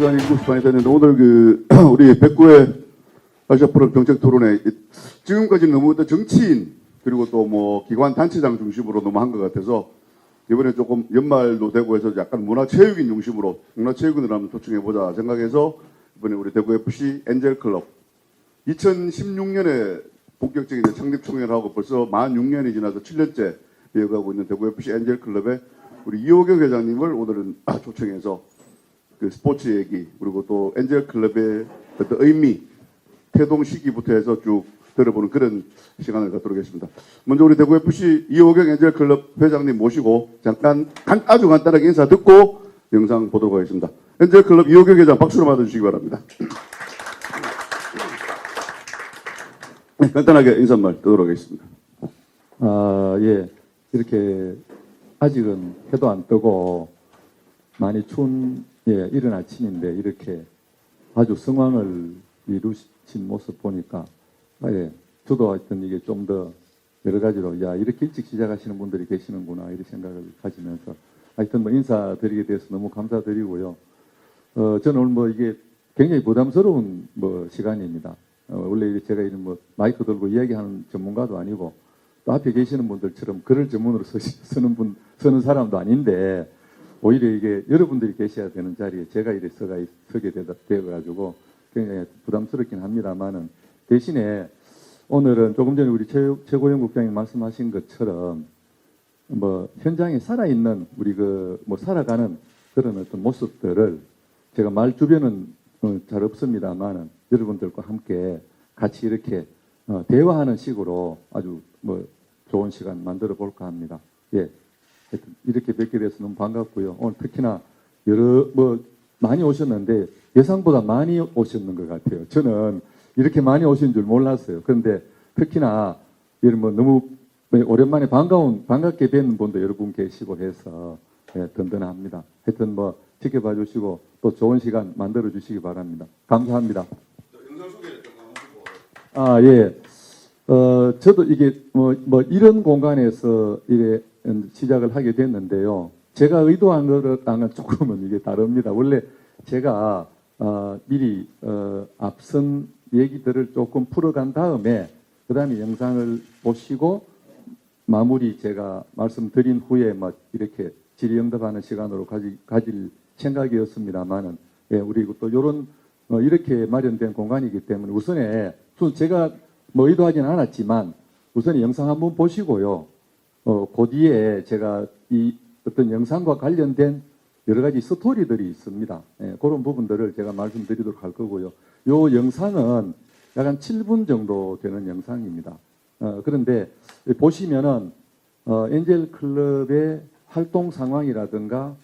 시간이 7시 반이 됐는데 오늘 우리 백구의 아시아 프로 정책 토론회 지금까지 너무 정치인 그리고 또 뭐 기관 단체장 중심으로 너무 한 것 같아서 이번에 조금 연말도 되고 해서 약간 문화체육인 중심으로 문화체육인을 한번 초청해보자 생각해서 이번에 우리 대구 FC 엔젤클럽 2016년에 본격적인 창립 총회를 하고 벌써 만 6년이 지나서 7년째 이어가고 있는 대구 FC 엔젤클럽의 우리 이호경 회장님을 오늘은 초청해서 그 스포츠 얘기 그리고 또 엔젤클럽의 어떤 의미 태동 시기부터 해서 쭉 들어보는 그런 시간을 갖도록 하겠습니다. 먼저 우리 대구 FC 이호경 엔젤클럽 회장님 모시고 잠깐 아주 간단하게 인사 듣고 영상 보도록 하겠습니다. 엔젤클럽 이호경 회장 박수로 맞아주시기 바랍니다. 간단하게 인사말 듣도록 하겠습니다. 예. 이렇게 아직은 해도 안 뜨고 많이 추운 이른 아침인데 이렇게 아주 성황을 이루신 모습 보니까 저도 하여튼 이게 좀 더 여러 가지로 이렇게 일찍 시작하시는 분들이 계시는구나 이런 생각을 가지면서 하여튼 뭐 인사드리게 돼서 너무 감사드리고요. 저는 오늘 뭐 이게 굉장히 부담스러운 시간입니다. 원래 제가 이런 마이크 들고 이야기하는 전문가도 아니고 또 앞에 계시는 분들처럼 글을 전문으로 쓰는 사람도 아닌데 오히려 이게 여러분들이 계셔야 되는 자리에 제가 이렇게 서게 되어가지고 굉장히 부담스럽긴 합니다만은 대신에 오늘은 조금 전에 우리 최고영 국장님 말씀하신 것처럼 현장에 살아있는 우리 살아가는 그런 어떤 모습들을 제가 말 주변은 잘 없습니다만은 여러분들과 함께 같이 이렇게 대화하는 식으로 아주 좋은 시간 만들어 볼까 합니다. 이렇게 뵙게 돼서 너무 반갑고요. 오늘 특히나 많이 오셨는데 예상보다 많이 오셨는 것 같아요. 저는 이렇게 많이 오신 줄 몰랐어요. 그런데 특히나 너무 오랜만에 반갑게 뵙는 분도 여러 분 계시고 해서 든든합니다. 하여튼 지켜봐 주시고 또 좋은 시간 만들어 주시기 바랍니다. 감사합니다. 영상 소개를 좀 하시고. 저도 이게 이런 공간에서 이래 시작을 하게 됐는데요. 제가 의도한 거랑은 조금은 이게 다릅니다. 원래 제가 미리 앞선 얘기들을 조금 풀어간 다음에 그 다음에 영상을 보시고 마무리 제가 말씀드린 후에 이렇게 질의응답하는 시간으로 가질 생각이었습니다만은 우리 또 이런 이렇게 마련된 공간이기 때문에 우선 제가 의도하지는 않았지만 우선 영상 한번 보시고요. 그 뒤에 제가 이 어떤 영상과 관련된 여러 가지 스토리들이 있습니다. 그런 부분들을 제가 말씀드리도록 할 거고요. 이 영상은 약 한 7분 정도 되는 영상입니다. 그런데 보시면은 엔젤클럽의 활동 상황이라든가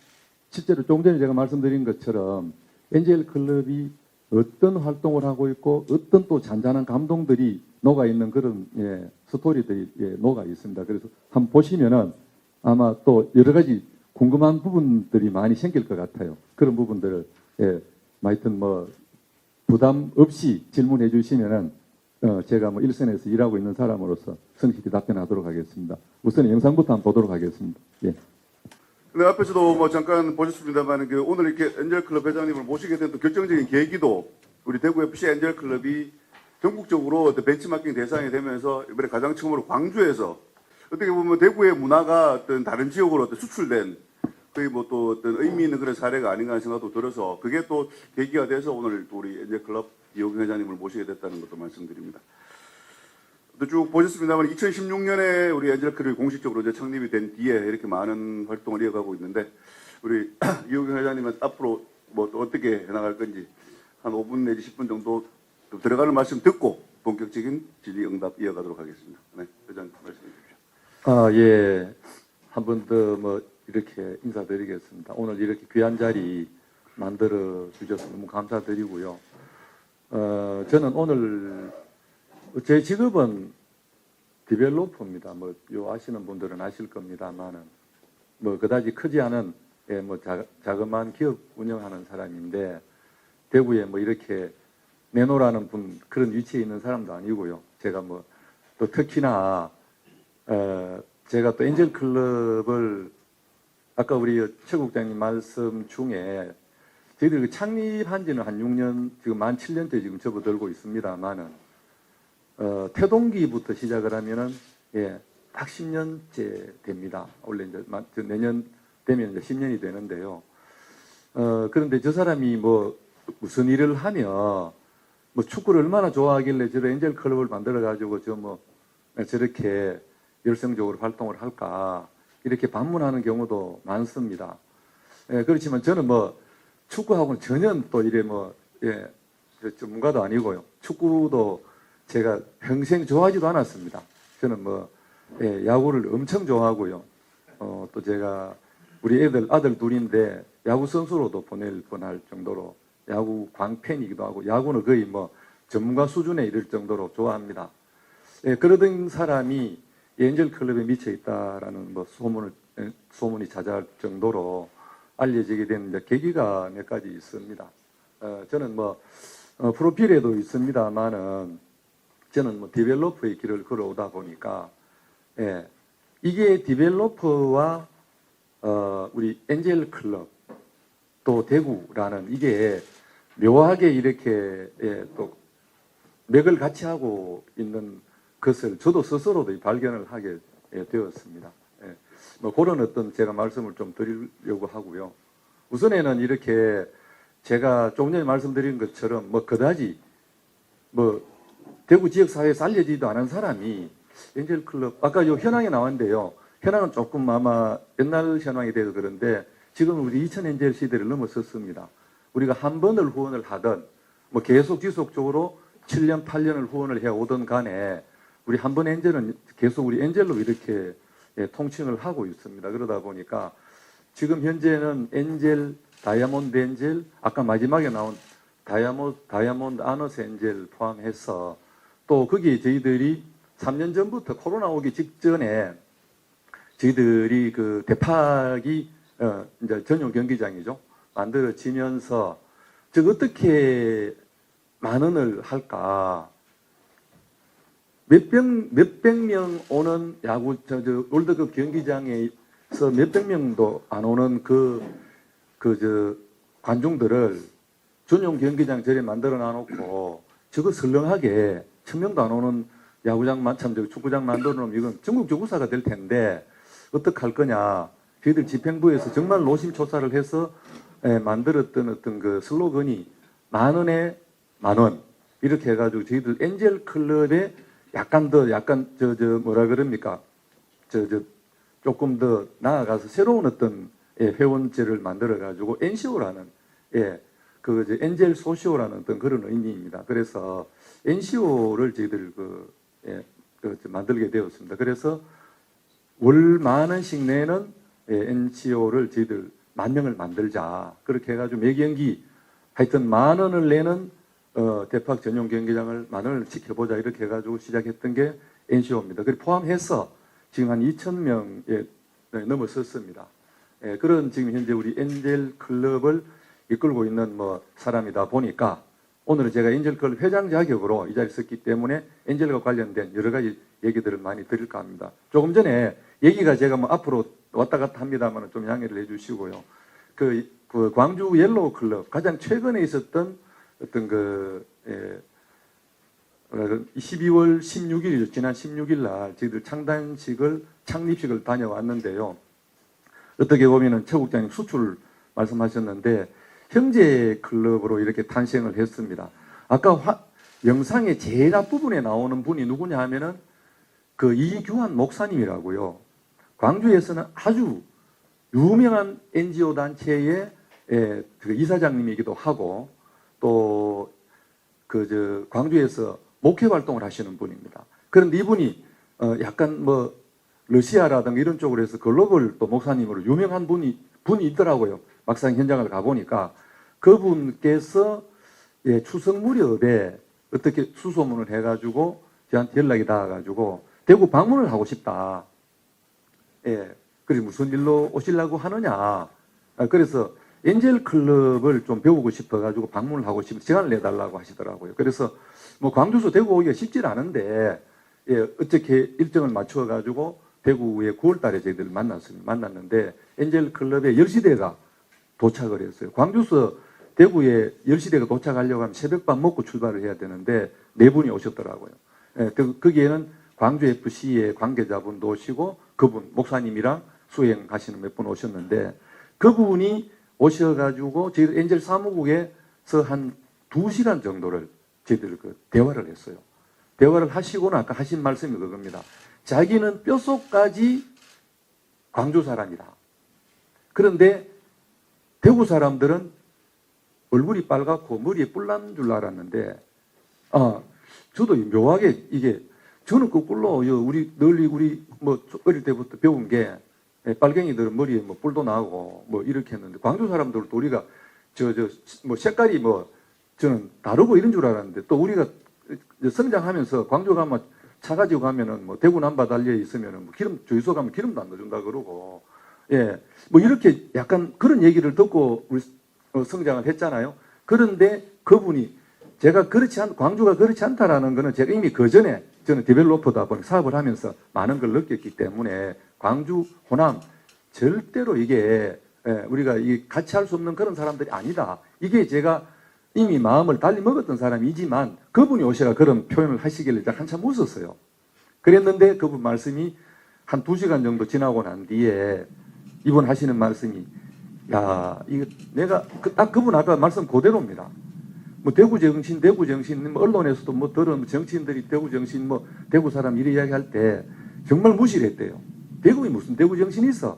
실제로 조금 전에 제가 말씀드린 것처럼 엔젤클럽이 어떤 활동을 하고 있고 어떤 또 잔잔한 감동들이 녹아있는 그런 스토리들이 녹아 있습니다. 그래서 한번 보시면은 아마 또 여러 가지 궁금한 부분들이 많이 생길 것 같아요. 그런 부분들을 하여튼 부담 없이 질문해 주시면은 제가 일선에서 일하고 있는 사람으로서 성실히 답변하도록 하겠습니다. 우선 영상부터 한번 보도록 하겠습니다. 예. 네, 앞에서도 잠깐 보셨습니다만 오늘 이렇게 엔젤클럽 회장님을 모시게 된 또 결정적인 계기도 우리 대구 FC 엔젤클럽이 전국적으로 벤치마킹 대상이 되면서 이번에 가장 처음으로 광주에서 어떻게 보면 대구의 문화가 어떤 다른 지역으로 어떤 수출된 거의 또 어떤 의미 있는 그런 사례가 아닌가 하는 생각도 들어서 그게 또 계기가 돼서 오늘 또 우리 엔젤클럽 이호경 회장님을 모시게 됐다는 것도 말씀드립니다. 또 쭉 보셨습니다만 2016년에 우리 엔젤클럽이 공식적으로 이제 창립이 된 뒤에 이렇게 많은 활동을 이어가고 있는데 우리 이호경 회장님은 앞으로 또 어떻게 해나갈 건지 한 5분 내지 10분 정도 좀 들어가는 말씀 듣고 본격적인 질의응답 이어가도록 하겠습니다. 네, 회장님 말씀해 주십시오. 예. 한 번 더 이렇게 인사드리겠습니다. 오늘 이렇게 귀한 자리 만들어 주셔서 너무 감사드리고요. 저는 오늘 제 직업은 디벨로퍼입니다. 요 아시는 분들은 아실 겁니다만은 그다지 크지 않은 자그마한 기업 운영하는 사람인데 대구에 이렇게 내노라는 분 그런 위치에 있는 사람도 아니고요. 제가 또 특히나 제가 또 엔젤클럽을 아까 우리 최 국장님 말씀 중에 저희들 그 창립한 지는 한 6년, 지금 만 7년째 지금 접어들고 있습니다만은, 태동기부터 시작을 하면은, 예, 딱 10년째 됩니다. 원래 이제 내년 되면 이제 10년이 되는데요. 그런데 저 사람이 뭐, 무슨 일을 하며, 뭐 축구를 얼마나 좋아하길래 저런 엔젤 클럽을 만들어가지고 저렇게 열성적으로 활동을 할까, 이렇게 반문하는 경우도 많습니다. 예, 그렇지만 저는 뭐, 축구하고는 전혀 또 이래 뭐, 예, 전문가도 아니고요. 축구도 제가 평생 좋아하지도 않았습니다. 저는 뭐, 예, 야구를 엄청 좋아하고요. 또 제가 우리 아들 둘인데 야구 선수로도 보낼 뻔할 정도로 야구 광팬이기도 하고 야구는 거의 뭐 전문가 수준에 이를 정도로 좋아합니다. 예, 그러던 사람이 엔젤 클럽에 미쳐 있다라는 뭐 소문이 자자할 정도로 알려지게 된 이제 계기가 몇 가지 있습니다. 저는 뭐 프로필에도 있습니다만은 저는 뭐 디벨로퍼의 길을 걸어오다 보니까 예, 이게 디벨로퍼와 우리 엔젤 클럽 또 대구라는 이게 묘하게 이렇게 예, 또 맥을 같이 하고 있는 것을 저도 스스로도 발견을 하게 되었습니다. 예, 뭐 그런 어떤 제가 말씀을 좀 드리려고 하고요. 우선에는 이렇게 제가 조금 전에 말씀드린 것처럼 뭐 그다지 뭐 대구 지역사회에서 알려지지도 않은 사람이 엔젤 클럽 아까 요 현황에 나왔는데요. 현황은 조금 아마 옛날 현황이 돼서 그런데 지금 우리 2000 엔젤 시대를 넘어섰습니다. 우리가 한 번을 후원을 하든 뭐 계속 지속적으로 7년, 8년을 후원을 해오던 간에 우리 한 번 엔젤은 계속 우리 엔젤로 이렇게 통칭을 하고 있습니다. 그러다 보니까 지금 현재는 엔젤, 다이아몬드 엔젤, 아까 마지막에 나온 다이아몬드 아너스 엔젤 포함해서 또 거기에 저희들이 3년 전부터 코로나 오기 직전에 저희들이 그 대팍이 이제 전용 경기장이죠. 만들어지면서 즉 어떻게 만원을 할까? 몇백 명 오는 야구 월드컵 경기장에서 몇백 명도 안 오는 관중들을 전용 경기장 저리 만들어 놔놓고 저거 설렁하게 1000명도 안 오는 야구장 축구장 만들어 놓으면 이건 전국적 우사가 될 텐데 어떻게 할 거냐? 저희들 집행부에서 정말 노심초사를 해서 만들었던 어떤 그 슬로건이 만원에 만원 이렇게 해가지고 저희들 엔젤 클럽에 약간 뭐라 그럽니까? 조금 더 나아가서 새로운 어떤 회원제를 만들어가지고 NCO라는 엔젤 소시오라는 어떤 그런 의미입니다. 그래서 NCO를 저희들 만들게 되었습니다. 그래서 월 10,000원씩 내는 NCO를 저희들 10,000명을 만들자. 그렇게 해가지고 매 경기 하여튼 10,000원을 내는 대팍 전용 경기장을 10,000원을 지켜보자. 이렇게 해가지고 시작했던 게 NCO입니다. 그리고 포함해서 지금 한 2,000명에 넘어섰습니다. 그런 지금 현재 우리 엔젤 클럽을 이끌고 있는 뭐 사람이다 보니까 오늘은 제가 엔젤 클럽 회장 자격으로 이 자리에 섰기 때문에 엔젤과 관련된 여러 가지 얘기들을 많이 드릴까 합니다. 조금 전에 얘기가 제가 뭐 앞으로 왔다 갔다 합니다만 좀 양해를 해주시고요. 그 광주 옐로우 클럽 가장 최근에 있었던 어떤 12월 16일이죠. 지난 16일 날 저희들 창립식을 다녀왔는데요. 어떻게 보면은 최 국장님 수출 말씀하셨는데 형제 클럽으로 이렇게 탄생을 했습니다. 아까 영상의 제일 앞부분에 나오는 분이 누구냐 하면은 그 이규환 목사님이라고요. 광주에서는 아주 유명한 NGO 단체의 그 이사장님이기도 하고 또 광주에서 목회 활동을 하시는 분입니다. 그런데 이분이 약간 뭐 러시아라든가 이런 쪽으로 해서 글로벌 또 목사님으로 유명한 분이 있더라고요. 막상 현장을 가보니까 그분께서 추석 무렵에 어떻게 수소문을 해가지고 저한테 연락이 닿아가지고 대구 방문을 하고 싶다. 그래서 무슨 일로 오시려고 하느냐. 그래서 엔젤 클럽을 좀 배우고 싶어가지고 방문을 하고 싶어 시간을 내달라고 하시더라고요. 그래서 뭐 광주에서 대구 오기가 쉽지 않은데 어떻게 일정을 맞춰가지고 대구에 9월 달에 저희들 만났는데 엔젤 클럽의 10시대가 도착을 했어요. 광주에서 대구에 10시대가 도착하려고 하면 새벽밥 먹고 출발을 해야 되는데 4분이 오셨더라고요. 예, 거기에는 광주FC의 관계자분도 오시고 그분 목사님이랑 수행 가시는 몇 분 오셨는데 그분이 오셔가지고 저희 엔젤 사무국에서 한 2시간 정도를 저희들 그 대화를 했어요. 대화를 하시고는 아까 하신 말씀이 그겁니다. 자기는 뼛속까지 광주 사람이다. 그런데 대구 사람들은 얼굴이 빨갛고 머리에 뿔 난 줄 알았는데, 저도 묘하게 이게, 저는 거꾸로, 우리 뭐 어릴 때부터 배운 게, 빨갱이들은 머리에 뭐 뿔도 나고 뭐 이렇게 했는데, 광주 사람들도 우리가 뭐 색깔이 뭐 저는 다르고 이런 줄 알았는데, 또 우리가 성장하면서 광주 가면 차 가지고 가면은 뭐 대구 남바 달려 있으면은 뭐 주유소 가면 기름도 안 넣어준다 그러고, 예, 뭐 이렇게 약간 그런 얘기를 듣고 우리 성장을 했잖아요. 그런데 그분이 제가 광주가 그렇지 않다라는 거는 제가 이미 그 전에 저는 디벨로퍼다 보니 사업을 하면서 많은 걸 느꼈기 때문에 광주, 호남 절대로 이게 우리가 같이 할 수 없는 그런 사람들이 아니다. 이게 제가 이미 마음을 달리 먹었던 사람이지만 그분이 오셔가 그런 표현을 하시길래 한참 웃었어요. 그랬는데 그분 말씀이 한 2시간 정도 지나고 난 뒤에 이분 하시는 말씀이 야, 이거 내가 딱 그분 아까 말씀 그대로입니다. 뭐 대구 정신, 뭐 언론에서도 뭐 들은 정치인들이 대구 정신, 뭐 대구 사람 이래 이야기할 때 정말 무시를 했대요. 대구에 무슨 대구 정신이 있어?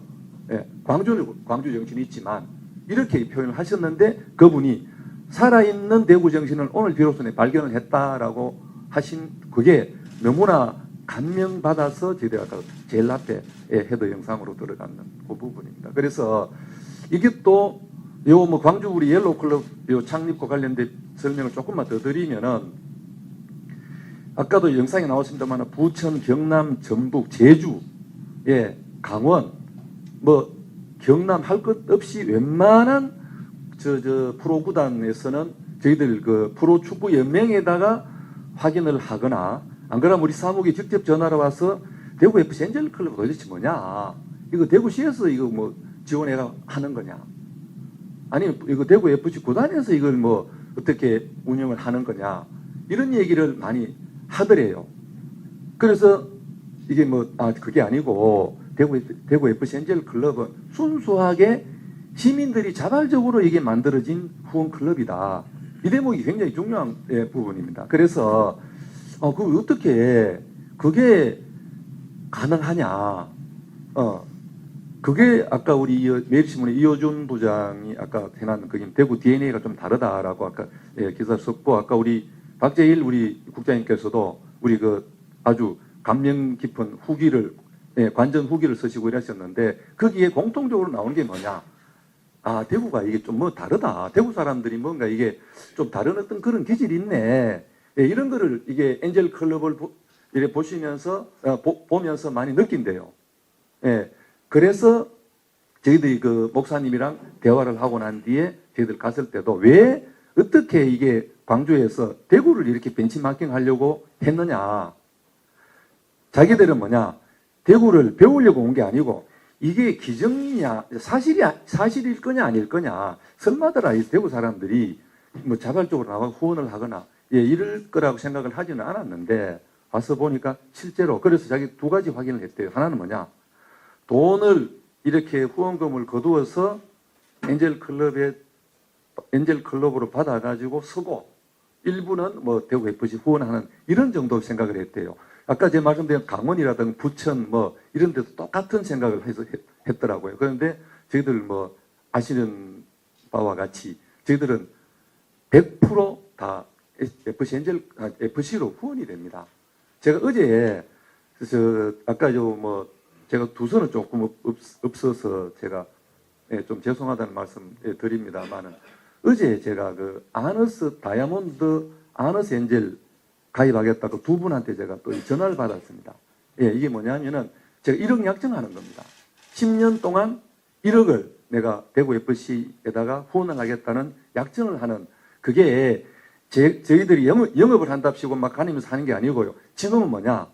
예, 광주 정신이 있지만 이렇게 표현을 하셨는데 그분이 살아있는 대구 정신을 오늘 비로소 발견을 했다라고 하신 그게 너무나 감명받아서 제가 제일 앞에 헤더 영상으로 들어가는 그 부분입니다. 그래서 이게 또 뭐 광주 우리 옐로우 클럽 창립과 관련된 설명을 조금만 더 드리면은 아까도 영상에 나왔습니다만 부천, 경남, 전북, 제주, 예, 강원, 뭐 경남 할 것 없이 웬만한 프로 구단에서는 저희들 그 프로 축구 연맹에다가 확인을 하거나 안 그러면 우리 사무국이 직접 전화를 와서 대구 FC 엔젤 클럽 도대체 뭐냐? 이거 대구시에서 이거 뭐 지원해가 하는 거냐? 아니면 이거 대구 FC 구단에서 이걸 뭐 어떻게 운영을 하는 거냐? 이런 얘기를 많이 하더래요. 그래서 이게 그게 아니고 대구 FC 엔젤 클럽은 순수하게 시민들이 자발적으로 이게 만들어진 후원 클럽이다. 이 대목이 굉장히 중요한 부분입니다. 그래서 어떻게 그게 가능하냐? 그게 아까 우리 매일신문의 이호준 부장이 아까 해놨는 그게 대구 DNA가 좀 다르다라고 아까 기사 썼고 아까 우리 박재일 우리 국장님께서도 우리 아주 감명 깊은 후기를 관전 후기를 쓰시고 이러셨는데 거기에 공통적으로 나오는 게 뭐냐? 대구가 이게 좀 다르다. 대구 사람들이 뭔가 이게 좀 다른 어떤 그런 기질이 있네. 이런 거를 이게 엔젤 클럽을 이렇게 보면서 많이 느낀대요. 그래서 저희들이 그 목사님이랑 대화를 하고 난 뒤에 저희들 갔을 때도 왜 어떻게 이게 광주에서 대구를 이렇게 벤치마킹 하려고 했느냐. 자기들은 뭐냐. 대구를 배우려고 온 게 아니고 이게 기정이냐, 사실일 거냐, 아닐 거냐. 설마더라, 이 대구 사람들이 뭐 자발적으로 나와 후원을 하거나, 이럴 거라고 생각을 하지는 않았는데, 와서 보니까 실제로, 그래서 자기 2가지 확인을 했대요. 하나는 뭐냐. 돈을 이렇게 후원금을 거두어서 엔젤 클럽으로 받아가지고 쓰고, 일부는 뭐 대구 FC 후원하는 이런 정도 생각을 했대요. 아까 제가 말씀드린 강원이라든가 부천 뭐 이런 데도 똑같은 생각을 해서 했더라고요. 그런데 저희들 뭐 아시는 바와 같이 저희들은 100% 다 FC로 후원이 됩니다. 제가 어제 아까 제가 두 손은 조금 없어서 제가 좀 죄송하다는 말씀 드립니다만은 어제 제가 다이아몬드 아너스 엔젤 가입하겠다고 2분한테 제가 또 전화를 받았습니다. 이게 뭐냐면은 제가 1억 약정하는 겁니다. 10년 동안 1억을 내가 대구 FC에다가 후원을 하겠다는 약정을 하는 그게 저희들이 영업을 한답시고 막 다니면서 하는 게 아니고요. 지금은 뭐냐?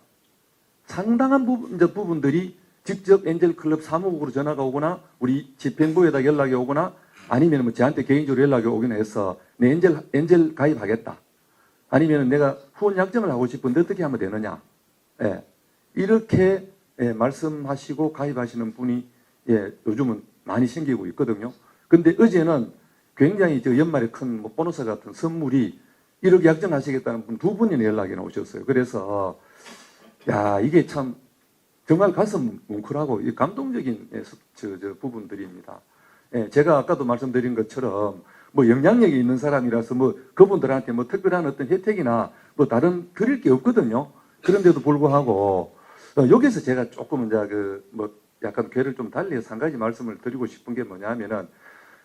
상당한 부분들이 직접 엔젤클럽 사무국으로 전화가 오거나 우리 집행부에다 연락이 오거나 아니면 뭐 저한테 개인적으로 연락이 오긴 해서 내 엔젤 가입하겠다. 아니면 내가 후원 약정을 하고 싶은데 어떻게 하면 되느냐. 예. 이렇게 예, 말씀하시고 가입하시는 분이 예, 요즘은 많이 생기고 있거든요. 근데 어제는 굉장히 저 연말에 큰 뭐 보너스 같은 선물이 이렇게 약정하시겠다는 분 두 분이나 연락이 오셨어요. 그래서 야 이게 참 정말 가슴 뭉클하고 감동적인 예, 저 부분들입니다. 예, 제가 아까도 말씀드린 것처럼 뭐 영향력이 있는 사람이라서 뭐 그분들한테 뭐 특별한 어떤 혜택이나 뭐 다른 드릴 게 없거든요. 그런데도 불구하고 여기서 제가 조금 이제 그 뭐 약간 궤를 좀 달리해서 한 가지 말씀을 드리고 싶은 게 뭐냐면은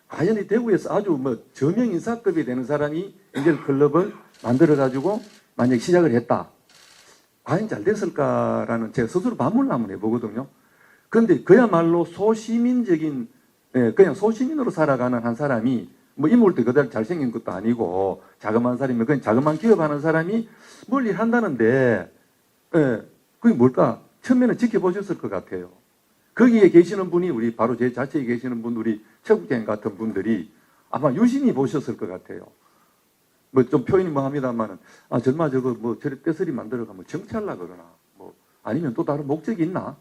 과연 이 대구에서 아주 뭐 저명 인사급이 되는 사람이 엔젤 클럽을 만들어 가지고 만약 시작을 했다. 과연 잘 됐을까라는 제가 스스로 반문을 한번 해보거든요. 그런데 그야말로 소시민적인 예, 그냥 소시민으로 살아가는 한 사람이 뭐 인물도 그대로 잘생긴 것도 아니고 자그마한 사람이면 그냥 자그마한 기업하는 사람이 뭘 일한다는데 예, 그게 뭘까? 처음에는 지켜보셨을 것 같아요. 거기에 계시는 분이 우리 바로 제 자체에 계시는 분 우리 최국장 같은 분들이 아마 유심히 보셨을 것 같아요. 뭐 좀 표현이 뭐 합니다만은 아 정말 저거 뭐 저래 떼서리 만들어가 뭐 정치하려 그러나 뭐 아니면 또 다른 목적이 있나?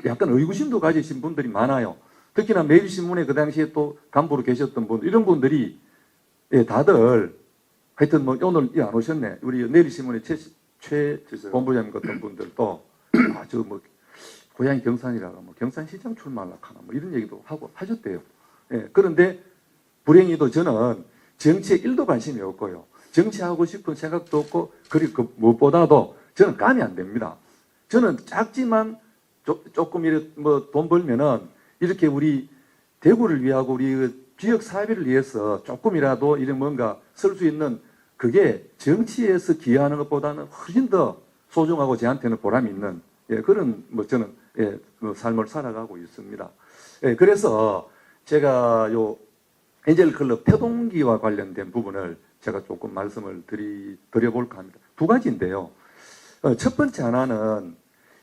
약간 의구심도 가지신 분들이 많아요. 특히나 매일신문에 그 당시에 또 간부로 계셨던 분 이런 분들이 예, 다들 하여튼 뭐 오늘 안 오셨네. 우리 내일신문의 최 본부장님 같은 분들도 아 저 뭐 고향이 경산이라가 뭐 경산시장 출마하려고 하나 뭐 이런 얘기도 하고 하셨대요. 예, 그런데 불행히도 저는 정치에 1도 관심이 없고요. 정치하고 싶은 생각도 없고 그리고 그 무엇보다도 저는 감이 안 됩니다. 저는 작지만 조금 이렇게 뭐 돈 벌면은 이렇게 우리 대구를 위하고 우리 그 지역 사회를 위해서 조금이라도 이런 뭔가 쓸 수 있는 그게 정치에서 기여하는 것보다는 훨씬 더 소중하고 저한테는 보람이 있는 예, 그런 뭐 저는 예, 그 삶을 살아가고 있습니다. 예, 그래서 제가 요 엔젤 클럽 태동기와 관련된 부분을 제가 조금 말씀을 드려볼까 합니다. 두 가지인데요. 첫 번째 하나는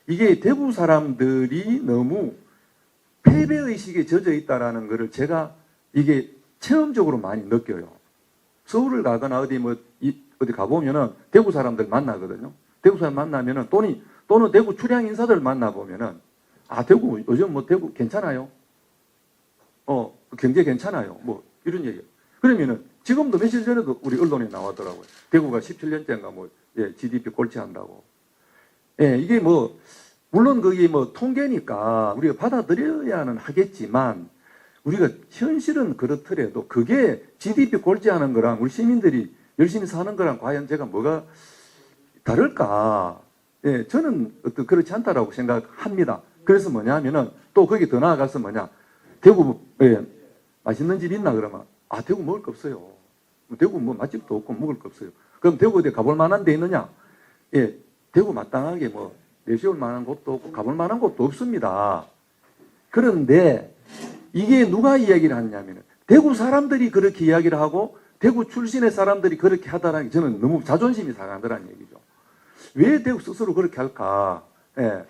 이게 대구 사람들이 너무 패배의식에 젖어 있다라는 것을 제가 이게 체험적으로 많이 느껴요. 서울을 가거나 어디 어디 가보면은 대구 사람들 만나거든요. 대구 사람 만나면은 또는 대구 출향 인사들 만나보면은 아, 대구, 요즘 뭐 대구 괜찮아요? 경제 괜찮아요? 뭐 이런 얘기예요. 그러면은 지금도 며칠 전에도 우리 언론에 나왔더라고요. 대구가 17년째인가 뭐 예, GDP 꼴찌한다고. 예, 이게 뭐 물론 그게 뭐 통계니까 우리가 받아들여야는 하겠지만 우리가 현실은 그렇더라도 그게 GDP 꼴찌하는 거랑 우리 시민들이 열심히 사는 거랑 과연 제가 뭐가 다를까? 예, 저는 그렇지 않다라고 생각합니다. 그래서 뭐냐면은 또 거기 더 나아가서 뭐냐 대구 예, 맛있는 집 있나 그러면 아 대구 먹을 거 없어요. 대구 뭐 맛집도 없고 먹을 거 없어요. 그럼 대구 어디 가볼 만한 데 있느냐? 예, 대구 마땅하게 뭐 내세울 만한 곳도 없고 가볼 만한 곳도 없습니다. 그런데 이게 누가 이야기를 하느냐면 대구 사람들이 그렇게 이야기를 하고 대구 출신의 사람들이 그렇게 하다라는 게 저는 너무 자존심이 상하더라는 얘기죠. 왜 대구 스스로 그렇게 할까? 예.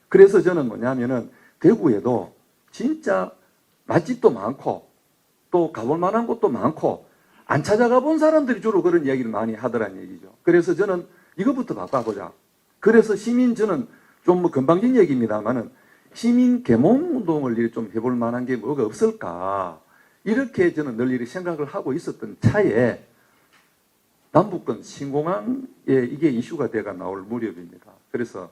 그래서 저는 뭐냐면은 대구에도 진짜 맛집도 많고 또 가볼 만한 곳도 많고 안 찾아가 본 사람들이 주로 그런 이야기를 많이 하더라는 얘기죠. 그래서 저는 이것부터 바꿔보자. 그래서 저는 좀 뭐 건방진 얘기입니다만은 시민 계몽 운동을 좀 해볼 만한 게 뭐가 없을까. 이렇게 저는 늘 이렇게 생각을 하고 있었던 차에 남북권 신공항에 이게 이슈가 돼가 나올 무렵입니다. 그래서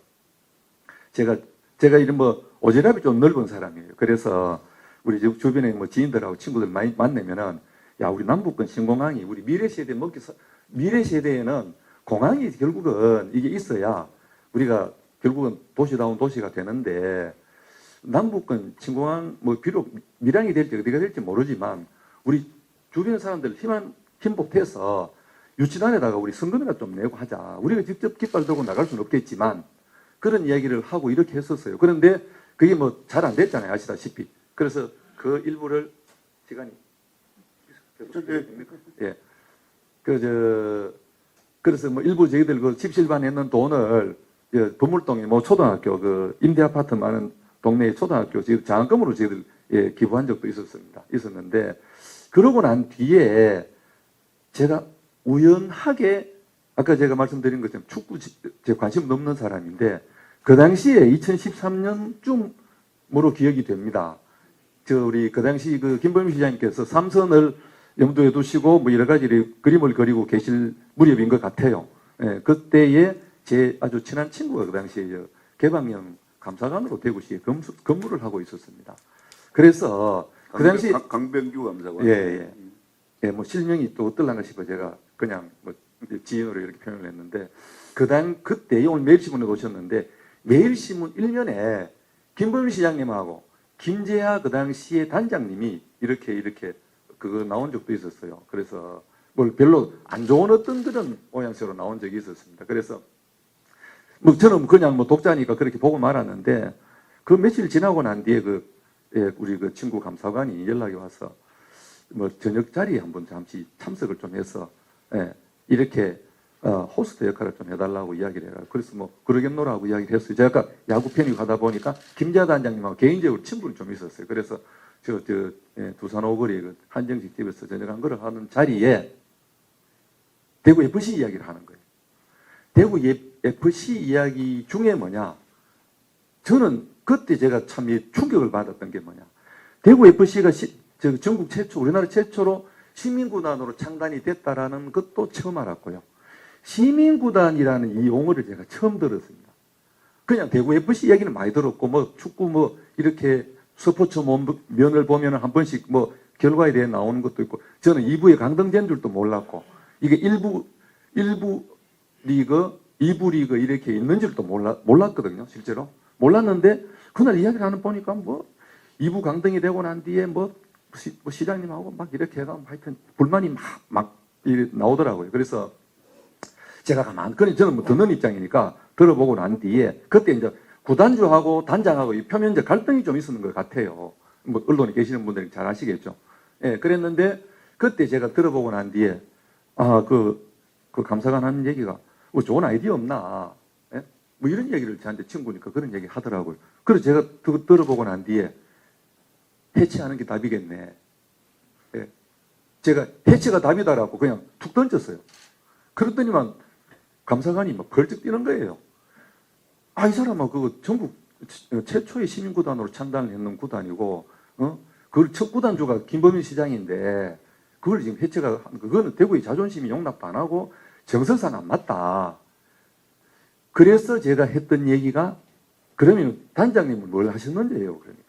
제가 이런 뭐 오지랖이 좀 넓은 사람이에요. 그래서 우리 주변에 뭐 지인들하고 친구들 많이 만나면은 야 우리 남북권 신공항이 우리 미래 세대에는 공항이 결국은 이게 있어야 우리가 결국은 도시다운 도시가 되는데 남북권 신공항 뭐 비록 밀양이 될지 어디가 될지 모르지만 우리 주변 사람들 힘복해서 유치단에다가 우리 성금이나 좀 내고 하자. 우리가 직접 깃발 들고 나갈 수는 없겠지만 그런 이야기를 하고 이렇게 했었어요. 그런데 그게 뭐 잘 안 됐잖아요. 아시다시피. 그래서 그 일부를 시간이 예. 그래서 뭐 일부 저희들 그 집실반 했는 돈을 보물동에 뭐 초등학교 그 임대 아파트 많은 동네의 초등학교 저희들 장학금으로 저희들 기부한 적도 있었는데 그러고 난 뒤에 제가 우연하게 아까 제가 말씀드린 것처럼 축구 제 관심 넘는 사람인데 그 당시에 2013년쯤으로 기억이 됩니다. 우리 그 당시 그 김범희 시장님께서 삼선을 염두에 두시고 뭐 여러 가지 그림을 그리고 계실 무렵인 것 같아요. 예, 그때에 제 아주 친한 친구가 그 당시에 개방형 감사관으로 대구시에 근무를 하고 있었습니다. 그래서 그 당시 강병규 감사관. 예, 뭐 실명이 또 어떨란가 싶어 제가 그냥 뭐 지인으로 이렇게 표현을 했는데 그때 오늘 매일신문에 오셨는데 매일신문 1면에 김범희 시장님하고 김재하 그 당시에 단장님이 이렇게 그거 나온 적도 있었어요. 그래서 뭘 별로 안 좋은 어떤 그런 모양새로 나온 적이 있었습니다. 그래서 뭐 저는 그냥 뭐 독자니까 그렇게 보고 말았는데 그 며칠 지나고 난 뒤에 우리 그 친구 감사관이 연락이 와서 뭐 저녁 자리에 한번 잠시 참석을 좀 해서 이렇게 호스트 역할을 좀 해달라고 이야기를 해요. 그래서 뭐 그러겠노라고 이야기를 했어요. 제가 아까 야구 팬이 가다 보니까 김재하 단장님하고 개인적으로 친분이 좀 있었어요. 그래서 두산 오거리 그 한정식 집에서 저녁 한 거를 하는 자리에 대구 FC 이야기를 하는 거예요. 대구 FC 이야기 중에 뭐냐? 저는 그때 제가 참 충격을 받았던 게 뭐냐? 대구 FC가 전국 최초, 우리나라 최초로 시민구단으로 창단이 됐다라는 것도 처음 알았고요. 시민구단이라는 이 용어를 제가 처음 들었습니다. 그냥 대구 FC 얘기는 많이 들었고, 뭐 축구 뭐 이렇게 스포츠 면을 보면 한 번씩 뭐 결과에 대해 나오는 것도 있고, 저는 2부에 강등된 줄도 몰랐고, 이게 1부 리그, 2부 리그 이렇게 있는 줄도 몰랐거든요, 실제로. 몰랐는데, 그날 이야기를 하는 보니까 뭐 2부 강등이 되고 난 뒤에 뭐 시장님하고 막 이렇게 해가 하여튼 불만이 막 나오더라고요. 그래서 제가 저는 뭐 듣는 입장이니까 들어보고 난 뒤에 그때 이제 구단주하고 단장하고 이 표면적 갈등이 좀 있었는 것 같아요. 뭐 언론에 계시는 분들이 잘 아시겠죠. 예, 그랬는데 그때 제가 들어보고 난 뒤에 그 감사관 하는 얘기가 뭐 좋은 아이디어 없나? 예? 뭐 이런 얘기를 저한테 친구니까 그런 얘기 하더라고요. 그래서 제가 들어보고 난 뒤에 해체하는 게 답이겠네. 예. 제가 해체가 답이다라고 그냥 툭 던졌어요. 그랬더니만 감사관이 막 벌쩍 뛰는 거예요. 이 사람아 그거 전국 최초의 시민구단으로 창단을 했는 구단이고, 그걸 첫 구단주가 김범희 시장인데 그걸 지금 해체가 그거는 대구의 자존심이 용납도 안 하고 정서상 안 맞다. 그래서 제가 했던 얘기가 그러면 단장님은 뭘 하셨는지예요. 그러니까.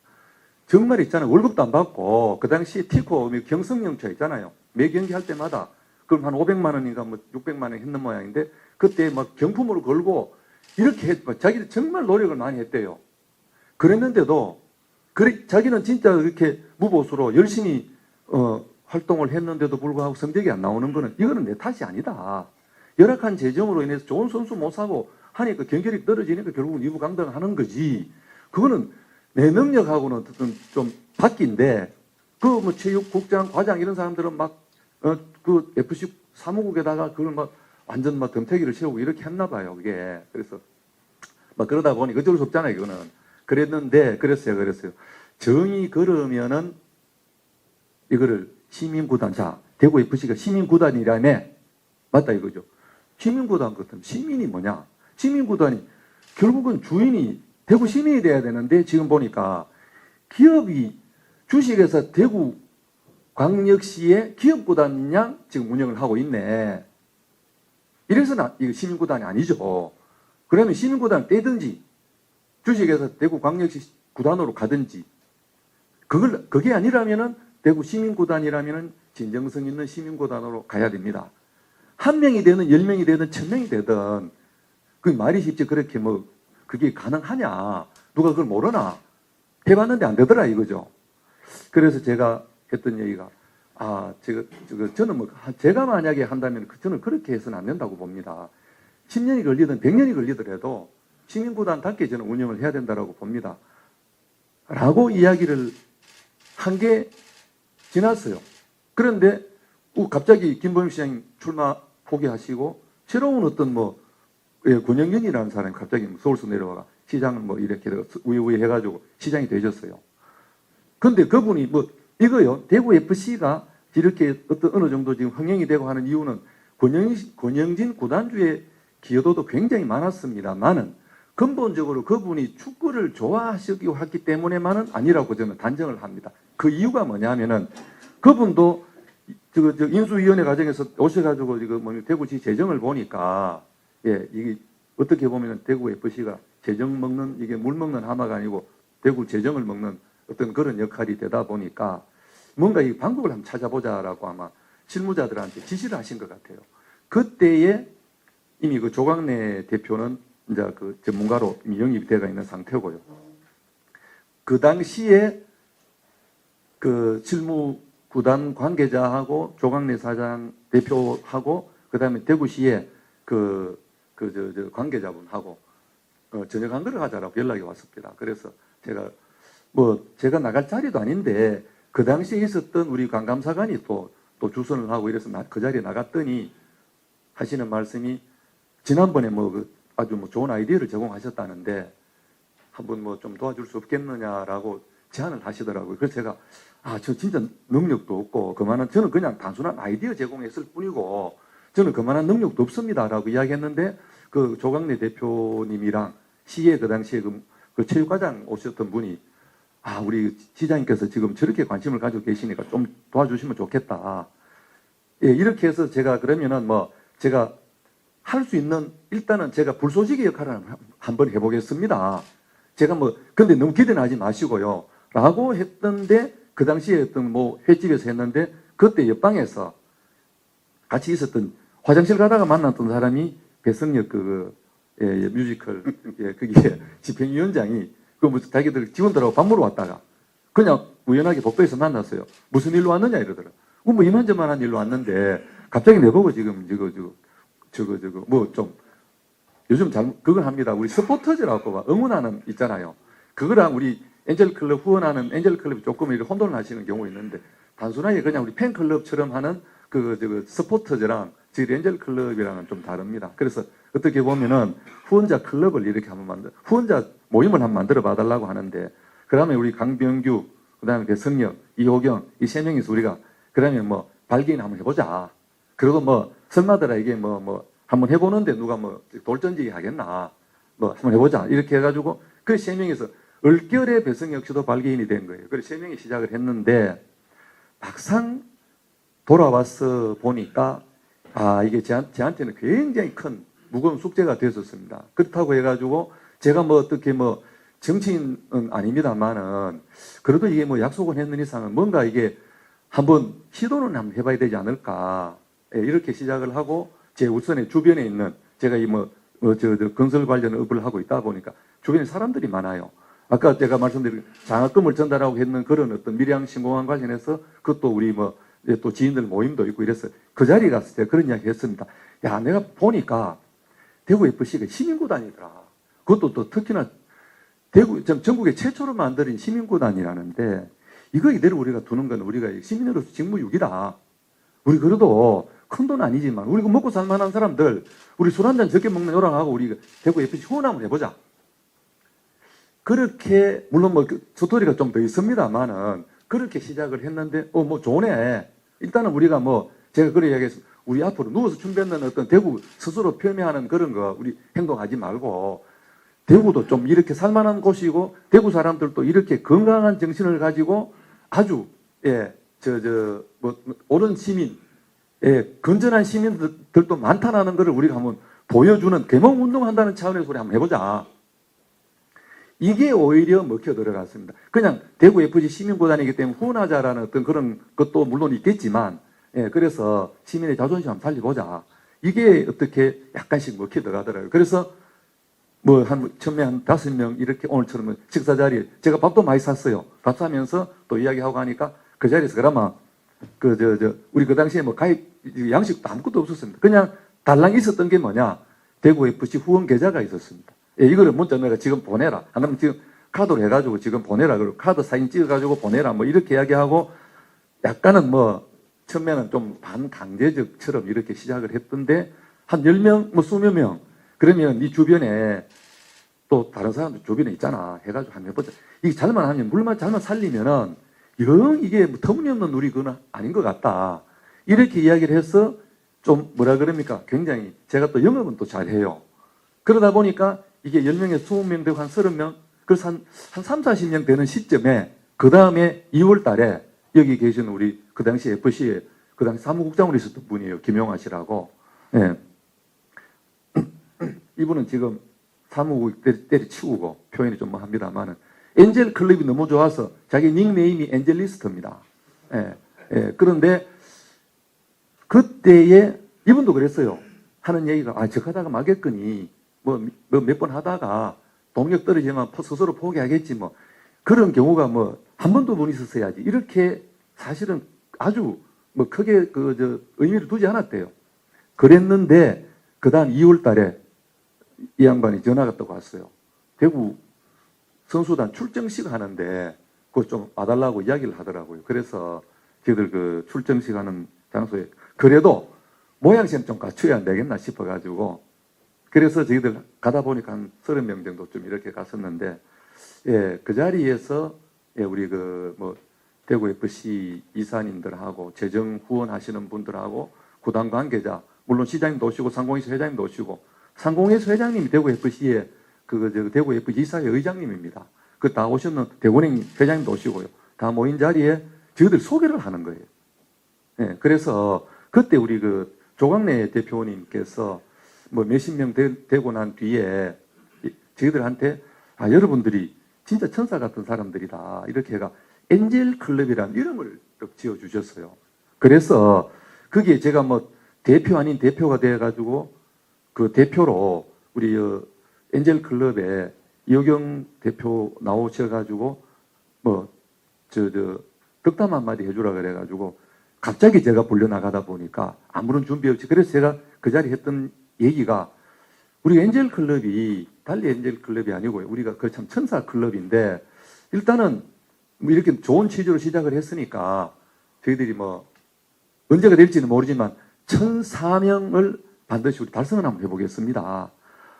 정말 있잖아요. 월급도 안 받고 그 당시 티코 경성영차 있잖아요. 매 경기 할 때마다 그럼 한 500만 원인가 뭐 600만 원 했는 모양인데 그때 막 경품으로 걸고 이렇게 자기들 정말 노력을 많이 했대요. 그랬는데도 자기는 진짜 이렇게 무보수로 열심히 활동을 했는데도 불구하고 성적이 안 나오는 거는 이거는 내 탓이 아니다. 열악한 재정으로 인해서 좋은 선수 못 사고 하니까 경기력이 떨어지니까 결국은 2부 강등하는 거지. 그거는 내 능력하고는 어쨌든 좀 바뀐데 그 뭐 체육국장, 과장 이런 사람들은 막 그 FC 사무국에다가 그걸 막 완전 막 덤태기를 세우고 이렇게 했나 봐요. 그게 그래서 막 그러다 보니 어쩔 수 없잖아요. 이거는 그랬어요. 정이 그러면은 이거를 시민구단 대구 FC가 시민구단이라며 맞다 이거죠. 시민구단 같으면 시민이 뭐냐? 시민구단이 결국은 주인이 대구 시민이 돼야 되는데 지금 보니까 기업이 주식회사 대구 광역시의 기업구단양 지금 운영을 하고 있네. 이래서는 이거 시민구단이 아니죠. 그러면 시민구단을 떼든지 주식회사 대구 광역시 구단으로 가든지 그게 아니라면은 대구 시민구단이라면은 진정성 있는 시민구단으로 가야 됩니다. 한 명이 되든 10명이 되든 1000명이 되든 그 말이 쉽지 그렇게 뭐 그게 가능하냐? 누가 그걸 모르나? 해봤는데 안 되더라 이거죠. 그래서 제가 했던 얘기가 저는 뭐 제가 만약에 한다면 저는 그렇게 해서는 안 된다고 봅니다. 10년이 걸리든 100년이 걸리더라도 시민구단답게 저는 운영을 해야 된다고 봅니다. 라고 이야기를 한 게 지났어요. 그런데 갑자기 김범희 시장님 출마 포기하시고 새로운 어떤 권영균이라는 사람이 갑자기 서울서 내려와가 시장을 뭐 이렇게 우회우회 해가지고 시장이 되셨어요. 근데 그분이 이거요. 대구 FC가 이렇게 어떤 어느 정도 지금 흥행이 되고 하는 이유는 권영진 구단주의 기여도도 굉장히 많았습니다만은 근본적으로 그분이 축구를 좋아하시기 했기 때문에만은 아니라고 저는 단정을 합니다. 그 이유가 뭐냐면은 그분도 저 인수위원회 과정에서 오셔가지고 지금 뭐 대구시 재정을 보니까 예 이게 어떻게 보면 대구 FC가 재정 먹는 이게 물 먹는 하마가 아니고 대구 재정을 먹는 어떤 그런 역할이 되다 보니까 뭔가 이 방법을 한번 찾아보자라고 아마 실무자들한테 지시를 하신 것 같아요. 그때에 이미 그 조광래 대표는 이제 그 전문가로 이미 영입이 되어 있는 상태고요. 그 당시에 그 실무 구단 관계자하고 조광래 사장 대표하고 그다음에 대구시의 그 관계자분하고 저녁 한 그릇 하자라고 연락이 왔습니다. 그래서 제가 나갈 자리도 아닌데 그 당시에 있었던 우리 관감사관이 또 주선을 하고 이래서 그 자리에 나갔더니 하시는 말씀이 지난번에 아주 좋은 아이디어를 제공하셨다는데 한번 좀 도와줄 수 없겠느냐라고 제안을 하시더라고요. 그래서 제가 저 진짜 능력도 없고 저는 그냥 단순한 아이디어 제공했을 뿐이고 저는 그만한 능력도 없습니다라고 이야기했는데 그 조광래 대표님이랑 시에 그 당시에 그 체육과장 오셨던 분이 우리 시장님께서 지금 저렇게 관심을 가지고 계시니까 좀 도와주시면 좋겠다. 예, 이렇게 해서 제가 그러면은 제가 할 수 있는 일단은 제가 불쏘시개 역할을 한번 해보겠습니다. 제가 근데 너무 기대는 하지 마시고요. 라고 했던데 그 당시에 어떤 횟집에서 했는데 그때 옆방에서 같이 있었던 화장실 가다가 만났던 사람이 배성혁 뮤지컬 거기에 집행위원장이 자기들 직원들하고 밥 먹으러 왔다가 그냥 우연하게 복도에서 만났어요. 무슨 일로 왔느냐 이러더라. 이만저만한 일로 왔는데 갑자기 내보고 지금 좀 요즘 그걸 합니다. 우리 서포터즈라고 응원하는 있잖아요. 그거랑 우리 엔젤클럽 후원하는 엔젤클럽이 조금 이렇게 혼돈을 하시는 경우가 있는데 단순하게 그냥 우리 팬클럽처럼 하는 서포터즈랑 저희 엔젤클럽이랑은 좀 다릅니다. 그래서 어떻게 보면은 후원자 클럽을 이렇게 후원자 모임을 한번 만들어 봐달라고 하는데 그러면 우리 강병규, 그다음에 배성혁, 이호경 이 세 명이서 우리가 그러면 발기인 한번 해보자. 그리고 설마더라 이게 한번 해보는데 누가 돌전지기 하겠나. 한번 해보자. 이렇게 해가지고 그 세 명이서 얼결에 배성혁 씨도 발기인이 된 거예요. 그래서 세 명이 시작을 했는데 막상 돌아와서 보니까 이게 저한테는 굉장히 큰 무거운 숙제가 되었습니다. 그렇다고 해가지고 제가 어떻게 정치인은 아닙니다만은 그래도 이게 약속을 했는 이상은 뭔가 이게 한번 시도는 한번 해봐야 되지 않을까. 예, 이렇게 시작을 하고 제 우선에 주변에 있는 제가 건설 관련 업을 하고 있다 보니까 주변에 사람들이 많아요. 아까 제가 말씀드린 장학금을 전달하고 했는 그런 어떤 밀양신공항 관련해서 그것도 우리 또 지인들 모임도 있고 이래서 그 자리에 갔을 때 그런 이야기 했습니다. 야, 내가 보니까 대구 FC가 시민구단이더라. 그것도 또 특히나 전국에 최초로 만들어진 시민구단이라는데 이거 이대로 우리가 두는 건 우리가 시민으로서 직무유기다. 우리 그래도 큰 돈 아니지만 우리가 먹고 살만한 사람들 우리 술 한잔 적게 먹는 요랑하고 우리 대구 FC 후원 한번 해보자. 그렇게 물론 스토리가 좀 더 있습니다만은 그렇게 시작을 했는데 좋네. 일단은 우리가 제가 그래 이야기했습니다. 우리 앞으로 누워서 춤 뱉는 어떤 대구 스스로 표명하는 그런 거 우리 행동하지 말고 대구도 좀 이렇게 살만한 곳이고 대구 사람들도 이렇게 건강한 정신을 가지고 아주 옳은 시민, 건전한 시민들도 많다는 것을 우리가 한번 보여주는 계몽 운동한다는 차원에서 우리 한번 해보자. 이게 오히려 먹혀 들어갔습니다. 그냥 대구 FC 시민구단이기 때문에 후원하자라는 어떤 그런 것도 물론 있겠지만, 그래서 시민의 자존심 한번 살려보자. 이게 어떻게 약간씩 먹혀 들어가더라고요. 그래서 처음에 한 5명 이렇게 오늘처럼 식사 자리에 제가 밥도 많이 샀어요. 밥 사면서 또 이야기하고 하니까 그 자리에서 그러면 우리 그 당시에 가입 양식도 아무것도 없었습니다. 그냥 달랑 있었던 게 뭐냐? 대구 FC 후원 계좌가 있었습니다. 이거를 문자 내가 지금 보내라. 안 그러면 지금 카드로 해가지고 지금 보내라. 그리고 카드 사진 찍어가지고 보내라. 이렇게 이야기하고 약간은 처음에는 좀 반강제적처럼 이렇게 시작을 했던데 한 10명, 20여 명. 그러면 네 주변에 또 다른 사람들 주변에 있잖아. 해가지고 한번 해보자. 이게 잘만 하면, 물만 잘만 살리면은 영 이게 뭐 터무니없는 우리 그건 아닌 것 같다. 이렇게 이야기를 해서 좀 뭐라 그럽니까? 굉장히 제가 또 영업은 또 잘해요. 그러다 보니까 이게 10명에서 20명 되고 한 30명, 그래서 한 3, 40명 되는 시점에 그 다음에 2월 달에 여기 계신 우리 그 당시 FC에 그 당시 사무국장으로 있었던 분이에요. 김용화 씨라고. 예. 이분은 지금 사무국 때려치우고 표현이 좀 뭐 합니다만은 엔젤 클럽이 너무 좋아서 자기 닉네임이 엔젤리스트입니다. 예. 예. 그런데 그때에 이분도 그랬어요. 하는 얘기가 저 하다가 막겠거니 뭐 몇 번 하다가 동력 떨어지면 스스로 포기하겠지 뭐 그런 경우가 뭐 한 번 두 번 있었어야지 이렇게 사실은 아주 뭐 크게 의미를 두지 않았대요. 그랬는데 그 다음 2월 달에 이 양반이 전화가 또 왔어요. 대구 선수단 출정식 하는데 그거 좀 와달라고 이야기를 하더라고요. 그래서 저희들 그 출정식 하는 장소에 그래도 모양새는 좀 갖춰야 안 되겠나 싶어가지고 그래서 저희들 가다 보니까 한 30명 정도 좀 이렇게 갔었는데 예, 그 자리에서 예, 우리 대구 FC 이사님들하고 재정 후원하시는 분들하고 구단 관계자 물론 시장님도 오시고 상공회사 회장님도 오시고 상공회사 회장님이 대구 FC의 대구 FC 이사회 의장님입니다. 그 다 오셨는 대구은행 회장님도 오시고요. 다 모인 자리에 저희들 소개를 하는 거예요. 예, 그래서 그때 우리 조광래 대표님께서 뭐 몇십 명 되고 난 뒤에 저희들한테 여러분들이 진짜 천사 같은 사람들이다. 이렇게 해가 엔젤 클럽이라는 이름을 지어 주셨어요. 그래서 거기에 제가 뭐 대표 아닌 대표가 돼 가지고 그 대표로 우리 엔젤 클럽에 이호경 대표 나오셔 가지고 뭐 덕담 한마디 해주라 그래 가지고 갑자기 제가 불려나가다 보니까 아무런 준비 없이 그래서 제가 그 자리에 했던 얘기가 우리 엔젤 클럽이 달리 엔젤 클럽이 아니고요. 우리가 그 참 천사 클럽인데 일단은 뭐 이렇게 좋은 취지로 시작을 했으니까 저희들이 뭐 언제가 될지는 모르지만 1,004명을 반드시 우리 달성을 한번 해보겠습니다.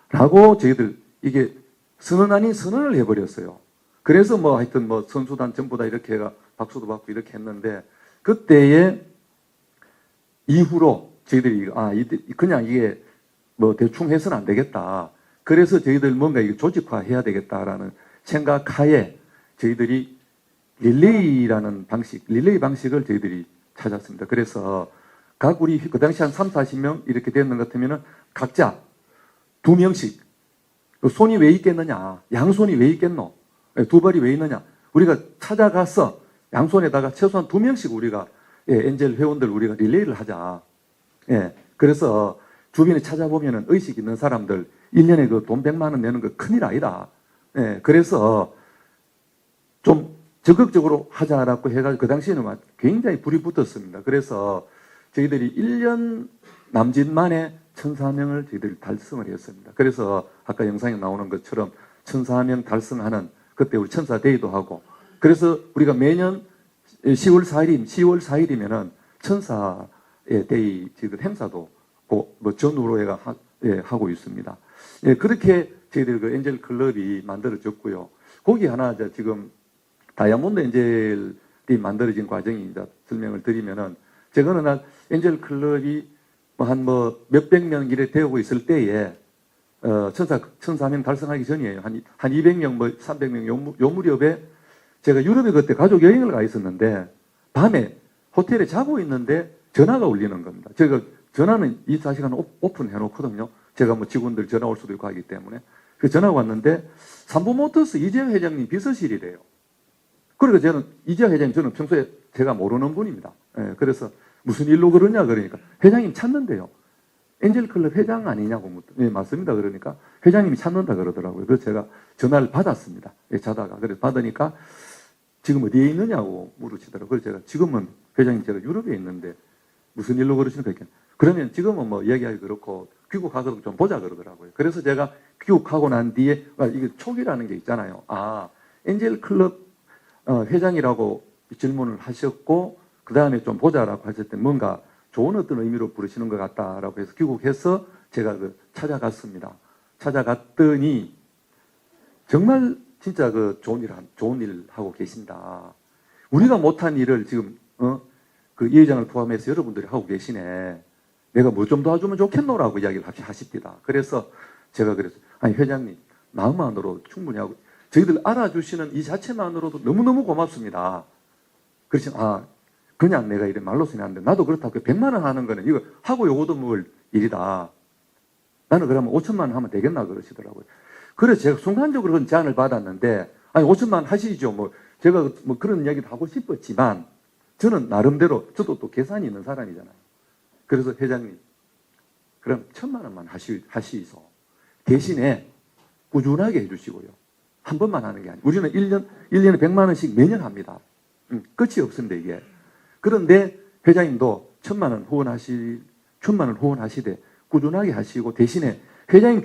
라고 저희들 이게 선언 아닌 선언을 해버렸어요. 그래서 뭐 하여튼 뭐 선수단 전부 다 이렇게 해가 박수도 받고 이렇게 했는데 그때에 이후로 저희들이 그냥 이게 뭐 대충 해서는 안 되겠다. 그래서 저희들 뭔가 이거 조직화해야 되겠다라는 생각하에 저희들이 릴레이 방식을 저희들이 찾았습니다. 그래서 각 우리 그 당시 한 3, 40명 이렇게 되는 것 같으면은 각자 2명씩 손이 왜 있겠느냐? 양손이 왜 있겠노? 두 발이 왜 있느냐? 우리가 찾아가서 양손에다가 최소한 2명씩 우리가 엔젤 회원들 우리가 릴레이를 하자. 예. 그래서 주변에 찾아보면은 의식 있는 사람들 1년에 돈 100만 원 내는 거 큰일 아니다. 예. 그래서 좀 적극적으로 하자라고 해가지고 그 당시에는 굉장히 불이 붙었습니다. 그래서 저희들이 1년 남짓 만에 1,004명을 저희들이 달성을 했습니다. 그래서 아까 영상에 나오는 것처럼 1,004명 달성하는 그때 우리 천사데이도 하고 그래서 우리가 매년 10월 4일이면은 천사의 데이 저희들 행사도 뭐 전후로 하고 있습니다. 예, 그렇게 저희들 그 엔젤 클럽이 만들어졌고요. 거기 하나 지금 다이아몬드 엔젤이 만들어진 과정이 이제 설명을 드리면은 제가 어느 날 엔젤 클럽이 한 몇백 명 이래 되고 있을 때에 1,004명 달성하기 전이에요. 한 200명 300명 요 무렵에 제가 유럽에 그때 가족 여행을 가 있었는데 밤에 호텔에 자고 있는데 전화가 울리는 겁니다. 제가 전화는 24시간 오픈해 놓거든요. 제가 뭐 직원들 전화 올 수도 있고 하기 때문에. 그 전화가 왔는데 삼부모터스 이재용 회장님 비서실이래요. 그러니까 저는 이재용 회장님 저는 평소에 제가 모르는 분입니다. 예, 그래서 무슨 일로 그러냐 그러니까 회장님 찾는데요. 엔젤클럽 회장 아니냐고 예, 맞습니다. 그러니까 회장님이 찾는다 그러더라고요. 그래서 제가 전화를 받았습니다. 예, 자다가. 그래서 받으니까 지금 어디에 있느냐고 물으시더라고요. 그래서 제가 지금은 회장님 제가 유럽에 있는데 무슨 일로 그러시니까 그러면 지금은 뭐 얘기하기 그렇고 귀국하고 좀 보자 그러더라고요. 그래서 제가 귀국하고 난 뒤에 이게 촉이라는 게 있잖아요. 엔젤클럽 회장이라고 질문을 하셨고 그 다음에 좀 보자라고 하실 때 뭔가 좋은 어떤 의미로 부르시는 것 같다라고 해서 귀국해서 제가 찾아갔습니다. 찾아갔더니 정말 진짜 좋은 일 하고 계신다. 우리가 못한 일을 지금 그 이 회장을 포함해서 여러분들이 하고 계시네. 내가 뭐 좀 도와주면 좋겠노라고 이야기를 하십니다. 그래서 제가 그랬어요. 아니 회장님 마음만으로 충분히 하고 저희들 알아주시는 이 자체만으로도 너무너무 고맙습니다. 그렇지 그냥 내가 이래 말로 쓰면 안 돼. 나도 그렇다고 100만 원 하는 거는 이거 하고 요거도 먹을 일이다. 나는 그러면 5천만 원 하면 되겠나 그러시더라고요. 그래서 제가 순간적으로 그런 제안을 받았는데 아니 5천만 원 하시죠. 뭐 제가 뭐 그런 이야기도 하고 싶었지만 저는 나름대로 저도 또 계산이 있는 사람이잖아요. 그래서 회장님 그럼 1,000만 원만 하시소. 대신에 꾸준하게 해주시고요. 한 번만 하는 게 아니고 우리는 1년에 100만 원씩 매년 합니다. 끝이 없습니다 이게. 그런데 회장님도 1,000만 원 후원하시되 꾸준하게 하시고 대신에 회장님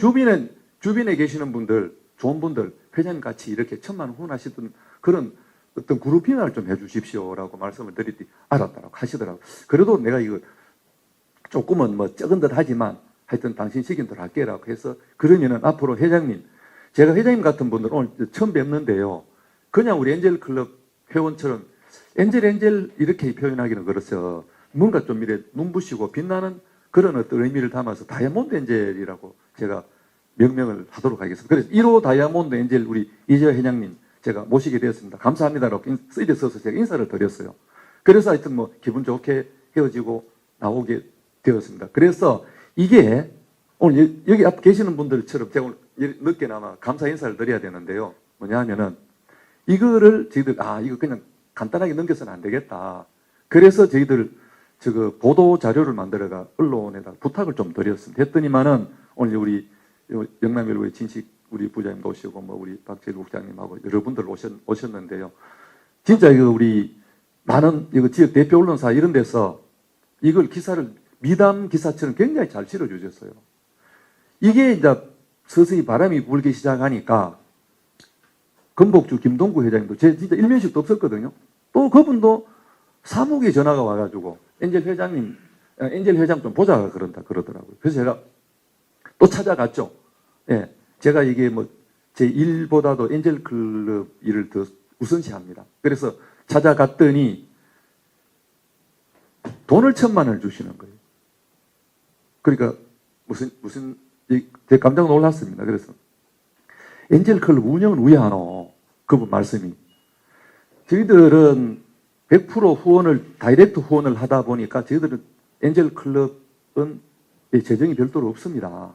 주변에 계시는 분들 좋은 분들 회장님 같이 이렇게 1,000만 원 후원하시던 그런 어떤 그룹핑을 좀 해주십시오라고 말씀을 드렸더니 알았다라고 하시더라고요. 그래도 내가 이거 조금은 뭐 적은 듯 하지만 하여튼 당신 시킨 대로 할게라고 해서 그러면은 앞으로 회장님 제가 회장님 같은 분들 오늘 처음 뵙는데요. 그냥 우리 엔젤클럽 회원처럼 엔젤 이렇게 표현하기는 그렇죠. 뭔가 좀 이래 눈부시고 빛나는 그런 어떤 의미를 담아서 다이아몬드 엔젤이라고 제가 명명을 하도록 하겠습니다. 그래서 1호 다이아몬드 엔젤 우리 이재화 회장님 제가 모시게 되었습니다. 감사합니다라고 쓰이에 써서 제가 인사를 드렸어요. 그래서 하여튼 뭐 기분 좋게 헤어지고 나오게 되었습니다. 그래서 이게 오늘 여기 앞 계시는 분들처럼 제가 오늘 늦게나마 감사 인사를 드려야 되는데요. 뭐냐 하면은 이거를 저희들 이거 그냥 간단하게 넘겨서는 안 되겠다. 그래서 저희들 보도 자료를 만들어가 언론에다 부탁을 좀 드렸습니다. 했더니만은 오늘 우리 영남일보의 진식 우리 부장님도 오시고 뭐 우리 박재일 국장님하고 여러분들 오셨는데요. 진짜 이거 우리 많은 이거 지역 대표 언론사 이런 데서 이걸 기사를 미담 기사처럼 굉장히 잘 실어주셨어요. 이게 이제 서서히 바람이 불기 시작하니까 건복주 김동구 회장님도 제 진짜 일면식도 없었거든요. 또 그분도 사무국에 전화가 와가지고 엔젤 회장 좀 보자 그러더라고요. 그래서 제가 또 찾아갔죠. 예, 제가 이게 뭐 제 일보다도 엔젤클럽 일을 더 우선시합니다. 그래서 찾아갔더니 돈을 1,000만 원을 주시는 거예요. 그러니까 무슨 제가 깜짝 놀랐습니다. 그래서 엔젤클럽 운영은 왜 하노? 그분 말씀이 저희들은 100% 후원을 다이렉트 후원을 하다 보니까 저희들은 엔젤클럽은 재정이 별도로 없습니다.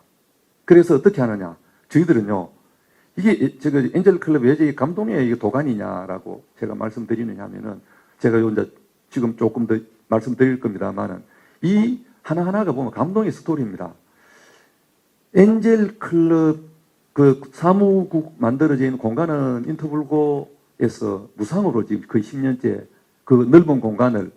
그래서 어떻게 하느냐? 저희들은요. 이게 엔젤클럽 왜 저기 감동의 도가니냐라고 제가 말씀드리느냐 하면은 제가 이제 지금 조금 더 말씀드릴 겁니다만은 이 하나하나가 보면 감동의 스토리입니다. 엔젤클럽 그 사무국 만들어져 있는 공간은 인터블고에서 무상으로 지금 거의 10년째 그 넓은 공간을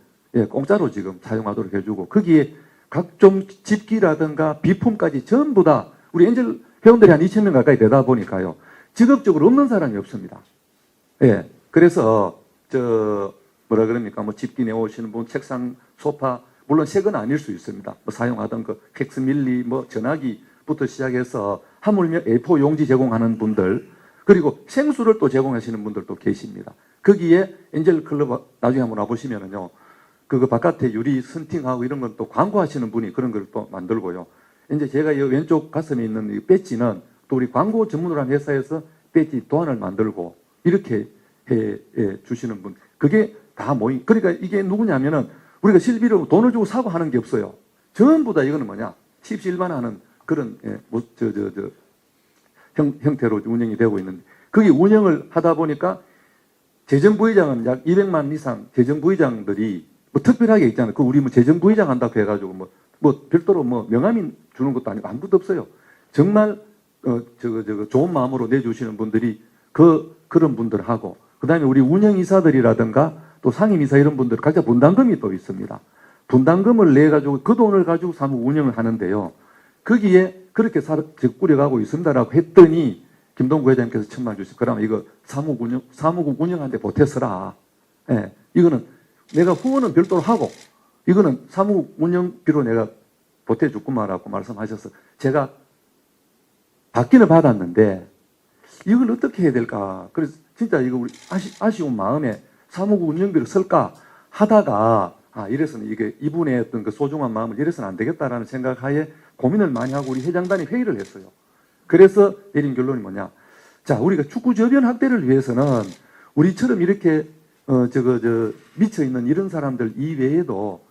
공짜로 지금 사용하도록 해주고 거기에 각종 집기라든가 비품까지 전부 다 우리 엔젤 회원들이 한 2,000명 가까이 되다 보니까요. 직업적으로 없는 사람이 없습니다. 예. 그래서 뭐라 그럽니까? 뭐 집기 내오시는 분, 책상, 소파 물론 새 건 아닐 수 있습니다. 뭐 사용하던 그 팩스밀리, 뭐 전화기부터 시작해서 하물며 A4 용지 제공하는 분들 그리고 생수를 또 제공하시는 분들도 계십니다. 거기에 엔젤클럽 나중에 한번 와보시면은요. 그거 바깥에 유리 선팅하고 이런 건 또 광고하시는 분이 그런 걸 또 만들고요. 이제 제가 이 왼쪽 가슴에 있는 이 배지는 또 우리 광고 전문으로 한 회사에서 배지 도안을 만들고 이렇게 해 주시는 분. 그게 다 모임. 그러니까 이게 누구냐면은 우리가 실비로 돈을 주고 사고 하는 게 없어요. 전부 다 이거는 뭐냐? 십시일반하는 그런 형태로 운영이 되고 있는데 거기 운영을 하다 보니까 재정부의장은 약 200만 이상 재정부의장들이 뭐 특별하게 있잖아요. 그 우리 뭐 재정부의장 한다고 해가지고 뭐 별도로 뭐 명함이 주는 것도 아니고 아무것도 없어요. 정말 좋은 마음으로 내주시는 분들이 그런 분들하고 그다음에 우리 운영이사들이라든가 또 상임이사 이런 분들 각자 분담금이 또 있습니다. 분담금을 내 가지고 그 돈을 가지고 사무 운영을 하는데요. 거기에 그렇게 꾸려가고 있습니다라고 했더니 김동구 회장님께서 1,000만 주시고 그러면 이거 사무국 운영하는데 보태서라. 예, 이거는 내가 후원은 별도로 하고 이거는 사무국 운영비로 내가 보태주구만라고 말씀하셔서 제가 받기는 받았는데 이걸 어떻게 해야 될까? 그래서 진짜 이거 우리 아쉬운 마음에 사무국 운영비를 쓸까 하다가 이래서는 이게 이분의 어떤 그 소중한 마음을 이래서는 안 되겠다라는 생각하에 고민을 많이 하고 우리 회장단이 회의를 했어요. 그래서 내린 결론이 뭐냐? 자, 우리가 축구 저변 확대를 위해서는 우리처럼 이렇게 미쳐 있는 이런 사람들 이외에도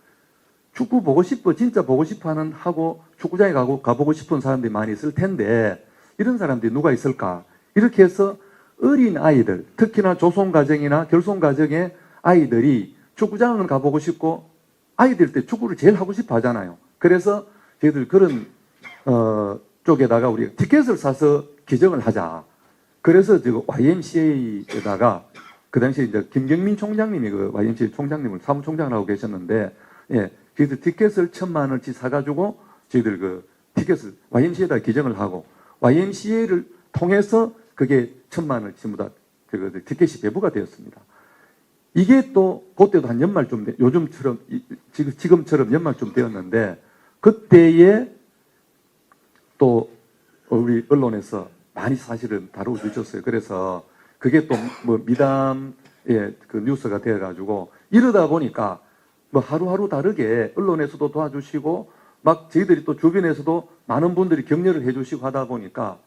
축구 보고 싶어, 진짜 보고 싶어 하고 축구장에 가보고 싶은 사람들이 많이 있을 텐데 이런 사람들이 누가 있을까? 이렇게 해서 어린 아이들, 특히나 조손가정이나 결손가정의 아이들이 축구장은 가보고 싶고 아이들 때 축구를 제일 하고 싶어 하잖아요. 그래서 저희들 그런 쪽에다가 우리가 티켓을 사서 기증을 하자. 그래서 지금 YMCA에다가 그 당시에 이제 김경민 총장님이 그 YMCA 총장님을 사무총장을 하고 계셨는데, 예, 저희들 티켓을 1,000만 원치 사가지고 저희들 그 티켓을 YMCA에다 기증을 하고 YMCA를 통해서 그게 1,000만 원치 전부 다 티켓이 배부가 되었습니다. 이게 또 그때도 한 연말쯤 요즘처럼 지금처럼 연말쯤 되었는데 그때에 또 우리 언론에서 많이 사실은 다루어 주셨어요. 그래서 그게 또 뭐 미담의 그 뉴스가 되어가지고 이러다 보니까 뭐 하루하루 다르게 언론에서도 도와주시고 막 저희들이 또 주변에서도 많은 분들이 격려를 해주시고 하다 보니까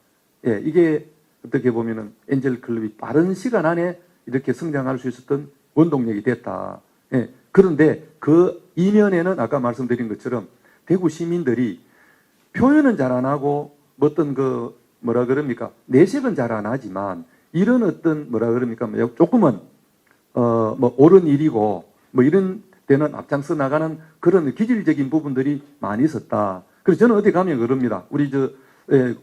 예, 이게 어떻게 보면은 엔젤 클럽이 빠른 시간 안에 이렇게 성장할 수 있었던 원동력이 됐다. 예, 그런데 그 이면에는 아까 말씀드린 것처럼 대구 시민들이 표현은 잘 안 하고 뭐 어떤 그 뭐라 그럽니까 내색은 잘 안 하지만 이런 어떤 뭐라 그럽니까 조금은 뭐 옳은 일이고 뭐 이런 때는 앞장서 나가는 그런 기질적인 부분들이 많이 있었다. 그래서 저는 어디 가면 그럽니다. 우리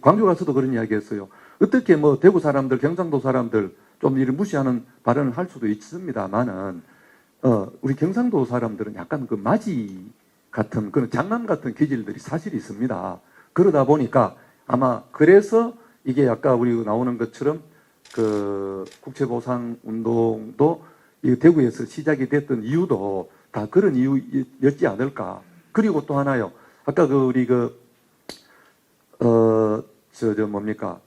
광주 가서도 그런 이야기했어요. 어떻게 뭐 대구 사람들, 경상도 사람들 좀 이를 무시하는 발언을 할 수도 있습니다만은 우리 경상도 사람들은 약간 그 마지 같은 그런 장난 같은 기질들이 사실 있습니다. 그러다 보니까 아마 그래서 이게 아까 우리 나오는 것처럼 그 국채보상 운동도 이 대구에서 시작이 됐던 이유도 다 그런 이유였지 않을까. 그리고 또 하나요. 아까 그 우리 뭡니까.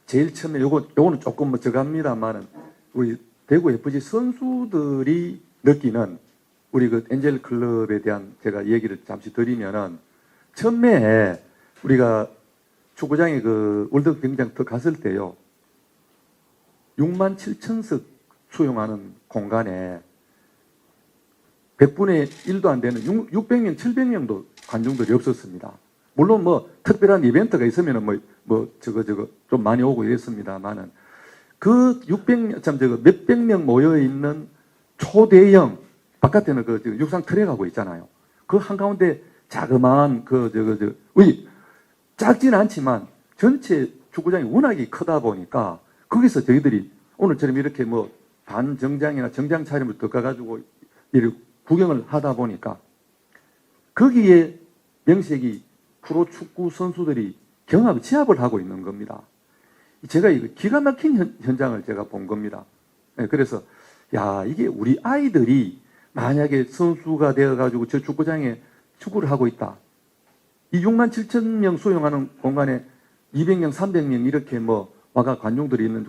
제일 처음에 요거는 조금 뭐 저갑니다만은 우리 대구 FG 선수들이 느끼는 우리 그 엔젤 클럽에 대한 제가 얘기를 잠시 드리면은 처음에 우리가 축구장에 그 월드컵 경기장 더 갔을 때요. 6만 7천석 수용하는 공간에 100분의 1도 안 되는 600명, 700명도 관중들이 없었습니다. 물론 뭐 특별한 이벤트가 있으면은 좀 많이 오고 이랬습니다만은 그 600명, 몇백 명 모여 있는 초대형 바깥에는 그 육상 트랙하고 있잖아요. 그 한가운데 자그마한 작진 않지만 전체 축구장이 워낙에 크다 보니까 거기서 저희들이 오늘처럼 이렇게 뭐 반정장이나 정장 차림을 덮어가지고 이렇게 구경을 하다 보니까 거기에 명색이 프로축구 선수들이 지압을 하고 있는 겁니다. 제가 이거 기가 막힌 현장을 제가 본 겁니다. 네, 그래서 야 이게 우리 아이들이 만약에 선수가 되어가지고 저 축구장에 축구를 하고 있다. 이 6만 7천 명 수용하는 공간에 200명, 300명 이렇게 뭐 와가 관중들이 있는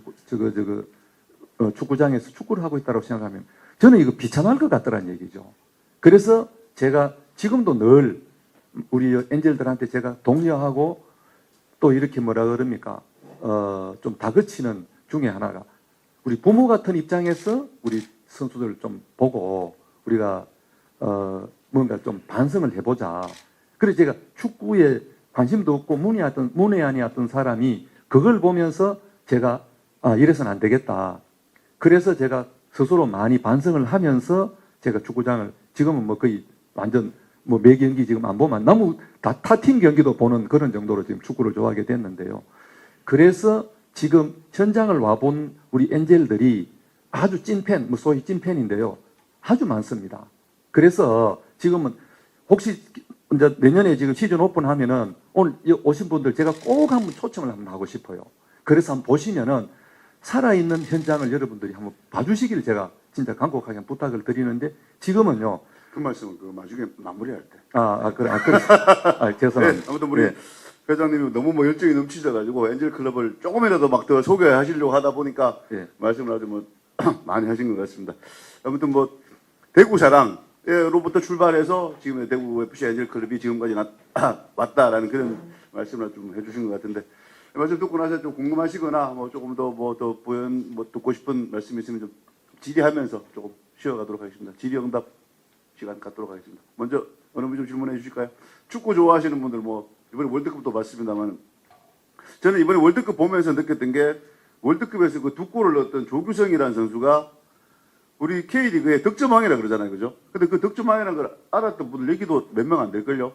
축구장에서 축구를 하고 있다고 생각하면 저는 이거 비참할 것 같더란 얘기죠. 그래서 제가 지금도 늘 우리 엔젤들한테 제가 독려하고 또 이렇게 뭐라 그럽니까? 좀 다그치는 중에 하나가 우리 부모 같은 입장에서 우리 선수들을 좀 보고 우리가 뭔가 좀 반성을 해보자. 그래서 제가 축구에 관심도 없고 문외한이었던 사람이 그걸 보면서 제가 이래서는 안 되겠다. 그래서 제가 스스로 많이 반성을 하면서 제가 축구장을 지금은 뭐 거의 완전 뭐 매 경기 지금 안 보면 너무 타팀 경기도 보는 그런 정도로 지금 축구를 좋아하게 됐는데요. 그래서 지금 현장을 와본 우리 엔젤들이 아주 찐팬, 뭐 소위 찐팬인데요. 아주 많습니다. 그래서 지금은 혹시 이제 내년에 지금 시즌 오픈하면은 오늘 오신 분들 제가 꼭 한번 초청을 한번 하고 싶어요. 그래서 한번 보시면은 살아있는 현장을 여러분들이 한번 봐주시기를 제가 진짜 간곡하게 부탁을 드리는데 지금은요. 그 말씀은 그 나중에 마무리할 때. 그래. 죄송합니다. 네, 아무튼 우리 네. 회장님이 너무 뭐 열정이 넘치셔가지고 엔젤 클럽을 조금이라도 막 더 소개하시려고 하다 보니까 네. 말씀을 아주 뭐 많이 하신 것 같습니다. 아무튼 뭐 대구 자랑으로부터 출발해서 지금 대구 FC 엔젤클럽이 지금까지 왔다라는 그런 말씀을 좀 해주신 것 같은데 말씀 듣고 나서 좀 궁금하시거나 뭐 조금 더 부연 듣고 싶은 말씀 있으면 좀 질의하면서 조금 쉬어가도록 하겠습니다. 질의응답 시간 갖도록 하겠습니다. 먼저 어느 분 좀 질문해 주실까요? 축구 좋아하시는 분들 뭐 이번에 월드컵도 봤습니다만 저는 이번에 월드컵 보면서 느꼈던 게 월드컵에서 그 두 골을 넣었던 조규성이라는 선수가 우리 K리그의 득점왕이라 그러잖아요. 그죠? 근데 그 득점왕이라는 걸 알았던 분들 여기도 몇 명 안 될걸요?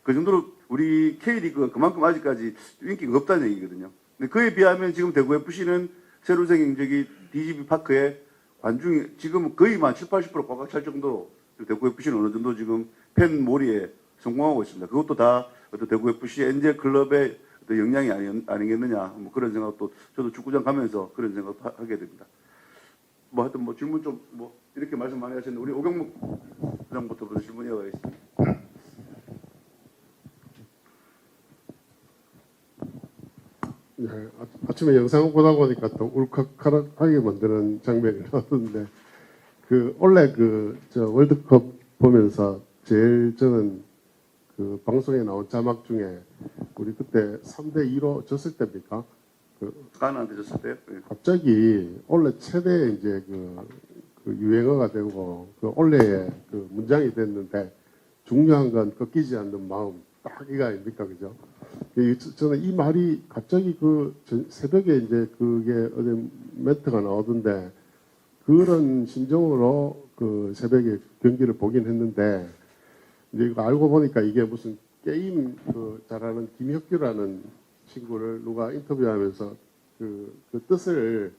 그 정도로 우리 K리그가 그만큼 아직까지 인기가 없다는 얘기거든요. 근데 그에 비하면 지금 대구 FC는 새로 생긴 저기 DGB 파크에 관중이 지금 거의 만 70~80% 꽉꽉 찰 정도로 대구 FC는 어느 정도 지금 팬 몰이에 성공하고 있습니다. 그것도 다 어떤 대구 FC 엔젤 클럽의 어떤 영향이 아니겠느냐 뭐 그런 생각도 저도 축구장 가면서 그런 생각도 하게 됩니다. 뭐 하여튼 뭐 질문 좀 뭐 이렇게 말씀 많이 하셨는데 우리 오경묵 부장부터 질문 이어가겠습니다. 네, 아침에 영상을 보다 보니까 또 울컥하게 만드는 장면이 나왔는데 원래 저 월드컵 보면서 제일 저는 그 방송에 나온 자막 중에 우리 그때 3대2로 졌을 때입니까? 가나한테 졌을 때요? 네. 갑자기 원래 최대 이제 그 유행어가 되고 원래의 그 문장이 됐는데 중요한 건 꺾이지 않는 마음 딱 이거 아닙니까, 그죠? 저는 이 말이 갑자기 새벽에 이제 그게 어디 멘트가 나오던데 그런 심정으로 그 새벽에 경기를 보긴 했는데 이제 이거 알고 보니까 이게 무슨 게임 잘하는 김혁규라는 친구를 누가 인터뷰하면서 그 뜻을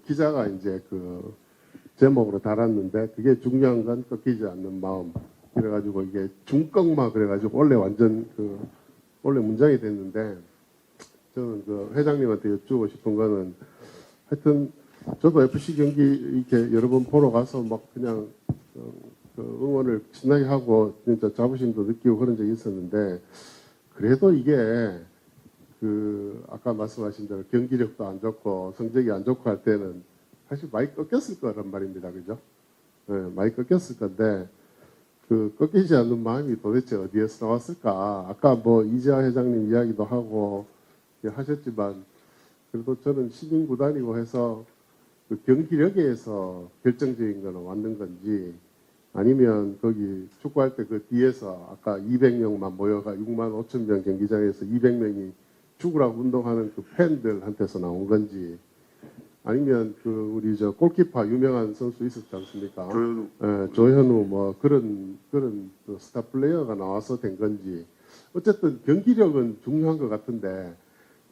기자가 이제 제목으로 달았는데 그게 중요한 건 꺾이지 않는 마음. 그래가지고 이게 중꺾마 그래가지고 원래 완전 원래 문장이 됐는데 저는 회장님한테 여쭈고 싶은 거는 하여튼 저도 FC 경기 이렇게 여러 번 보러 가서 막 그냥 응원을 신나게 하고 진짜 자부심도 느끼고 그런 적이 있었는데 그래도 이게 아까 말씀하신 대로 경기력도 안 좋고 성적이 안 좋고 할 때는 사실 많이 꺾였을 거란 말입니다. 그죠? 네, 많이 꺾였을 건데 꺾이지 않는 마음이 도대체 어디에서 나왔을까? 아까 뭐 이재하 회장님 이야기도 하고 하셨지만 그래도 저는 시민구단이고 해서 경기력에서 결정적인 거는 왔는 건지 아니면 거기 축구할 때 뒤에서 아까 200명만 모여가 6만 5천 명 경기장에서 200명이 죽으라고 운동하는 팬들한테서 나온 건지 아니면 우리 골키퍼 유명한 선수 있었지 않습니까? 조현우. 조현우 뭐 그런 스타 플레이어가 나와서 된 건지 어쨌든 경기력은 중요한 것 같은데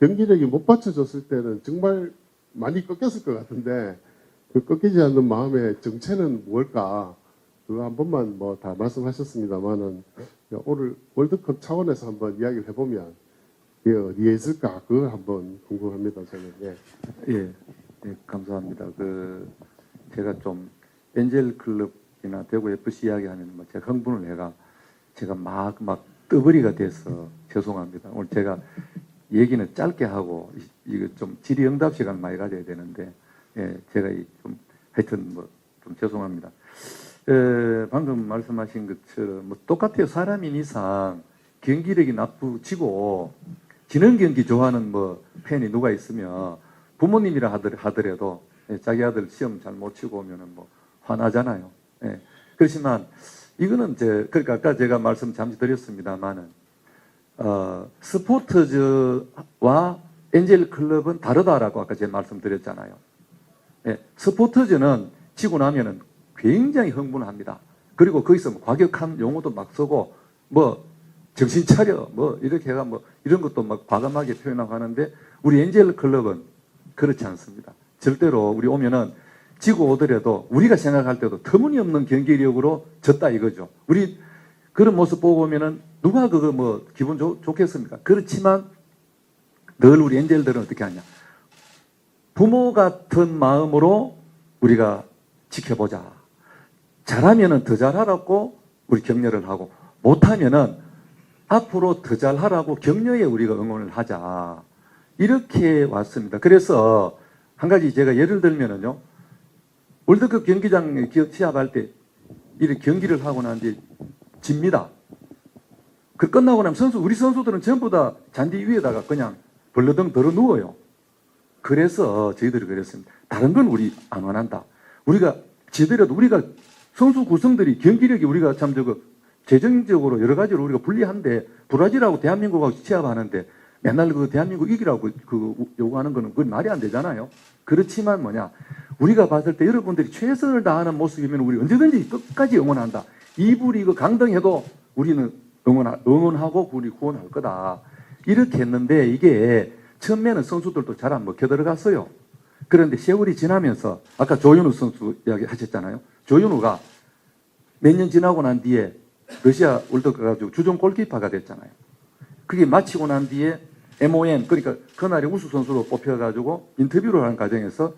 경기력이 못 받쳐줬을 때는 정말 많이 꺾였을 것 같은데 꺾이지 않는 마음의 정체는 뭘까? 그거 한 번만 뭐 다 말씀하셨습니다만은 오늘 월드컵 차원에서 한번 이야기를 해보면 그게 어디에 있을까? 그거 한번 궁금합니다. 저는. 예, 감사합니다. 제가 좀 엔젤 클럽이나 대구 FC 이야기하면 뭐 제가 흥분을 해가 제가 막 떠버리가 돼서 죄송합니다. 오늘 제가 얘기는 짧게 하고 이거 좀 질의응답 시간 많이 가져야 되는데 제가 좀 하여튼 뭐 좀 죄송합니다. 방금 말씀하신 것처럼 뭐 똑같아요. 사람인 이상 경기력이 나쁘지고 지는 경기 좋아하는 뭐 팬이 누가 있으면 부모님이라 하더라도 자기 아들 시험 잘 못 치고 오면은 뭐 화나잖아요. 그렇지만 이거는 그러니까 아까 제가 말씀 잠시 드렸습니다만은 스포츠와 엔젤 클럽은 다르다라고 아까 제가 말씀드렸잖아요. 스포츠는 치고 나면은 굉장히 흥분합니다. 그리고 거기서 뭐 과격한 용어도 막 쓰고 뭐 정신 차려 뭐 이렇게 해가 뭐 이런 것도 막 과감하게 표현하고 하는데 우리 엔젤 클럽은 그렇지 않습니다. 절대로 우리 오면은 지고 오더라도 우리가 생각할 때도 터무니없는 경기력으로 졌다 이거죠. 우리 그런 모습 보고 오면은 누가 그거 뭐 기분 좋겠습니까? 그렇지만 늘 우리 엔젤들은 어떻게 하냐? 부모 같은 마음으로 우리가 지켜보자. 잘하면은 더 잘하라고 우리 격려를 하고 못하면은 앞으로 더 잘하라고 격려에 우리가 응원을 하자. 이렇게 왔습니다. 그래서 한 가지 제가 예를 들면은요. 월드컵 경기장에 시합할 때 이렇게 경기를 하고 난 뒤에 집니다. 그 끝나고 나면 우리 선수들은 전부 다 잔디 위에다가 그냥 벌러덩 들어 누워요. 그래서 저희들이 그랬습니다. 다른 건 우리 안 원한다. 우리가 지더라도 우리가 선수 구성들이 경기력이 우리가 참 재정적으로 여러 가지로 우리가 불리한데 브라질하고 대한민국하고 시합하는데 맨날 그 대한민국 이기라고 요구하는 거는 그건 말이 안 되잖아요. 그렇지만 우리가 봤을 때 여러분들이 최선을 다하는 모습이면 우리 언제든지 끝까지 응원한다. 2부 리그 강등해도 우리는 응원하고 우리 후원할 거다. 이렇게 했는데 이게 처음에는 선수들도 잘 안 먹혀 들어갔어요. 그런데 세월이 지나면서 아까 조현우 선수 이야기 하셨잖아요. 조현우가 몇 년 지나고 난 뒤에 러시아 월드컵 가지고 주전 골키퍼가 됐잖아요. 그게 마치고 난 뒤에 MON 그러니까 그날의 우수 선수로 뽑혀가지고 인터뷰를 하는 과정에서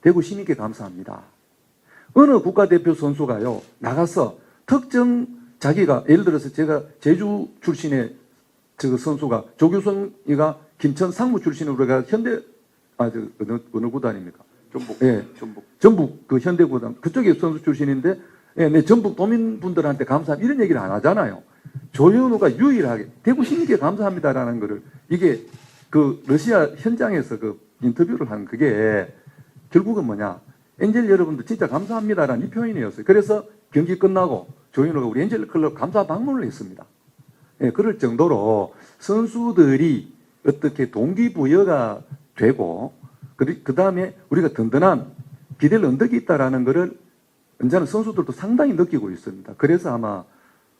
대구 시민께 감사합니다. 어느 국가대표 선수가요 나가서 특정 자기가 예를 들어서 제가 제주 출신의 선수가 조규성이가 김천 상무 출신으로 가 현대 어느 구단입니까? 전북 그 현대 구단 그쪽에 선수 출신인데 내 전북 도민분들한테 감사합니다 이런 얘기를 안 하잖아요. 조현우가 유일하게 대구 시민께 감사합니다라는 거를 이게 그 러시아 현장에서 그 인터뷰를 한 그게 결국은 엔젤 여러분들 진짜 감사합니다라는 이 표현이었어요. 그래서 경기 끝나고 조현우가 우리 엔젤 클럽 감사 방문을 했습니다. 그럴 정도로 선수들이 어떻게 동기부여가 되고 그 다음에 우리가 든든한 기댈 언덕이 있다라는 것을 언제나 선수들도 상당히 느끼고 있습니다. 그래서 아마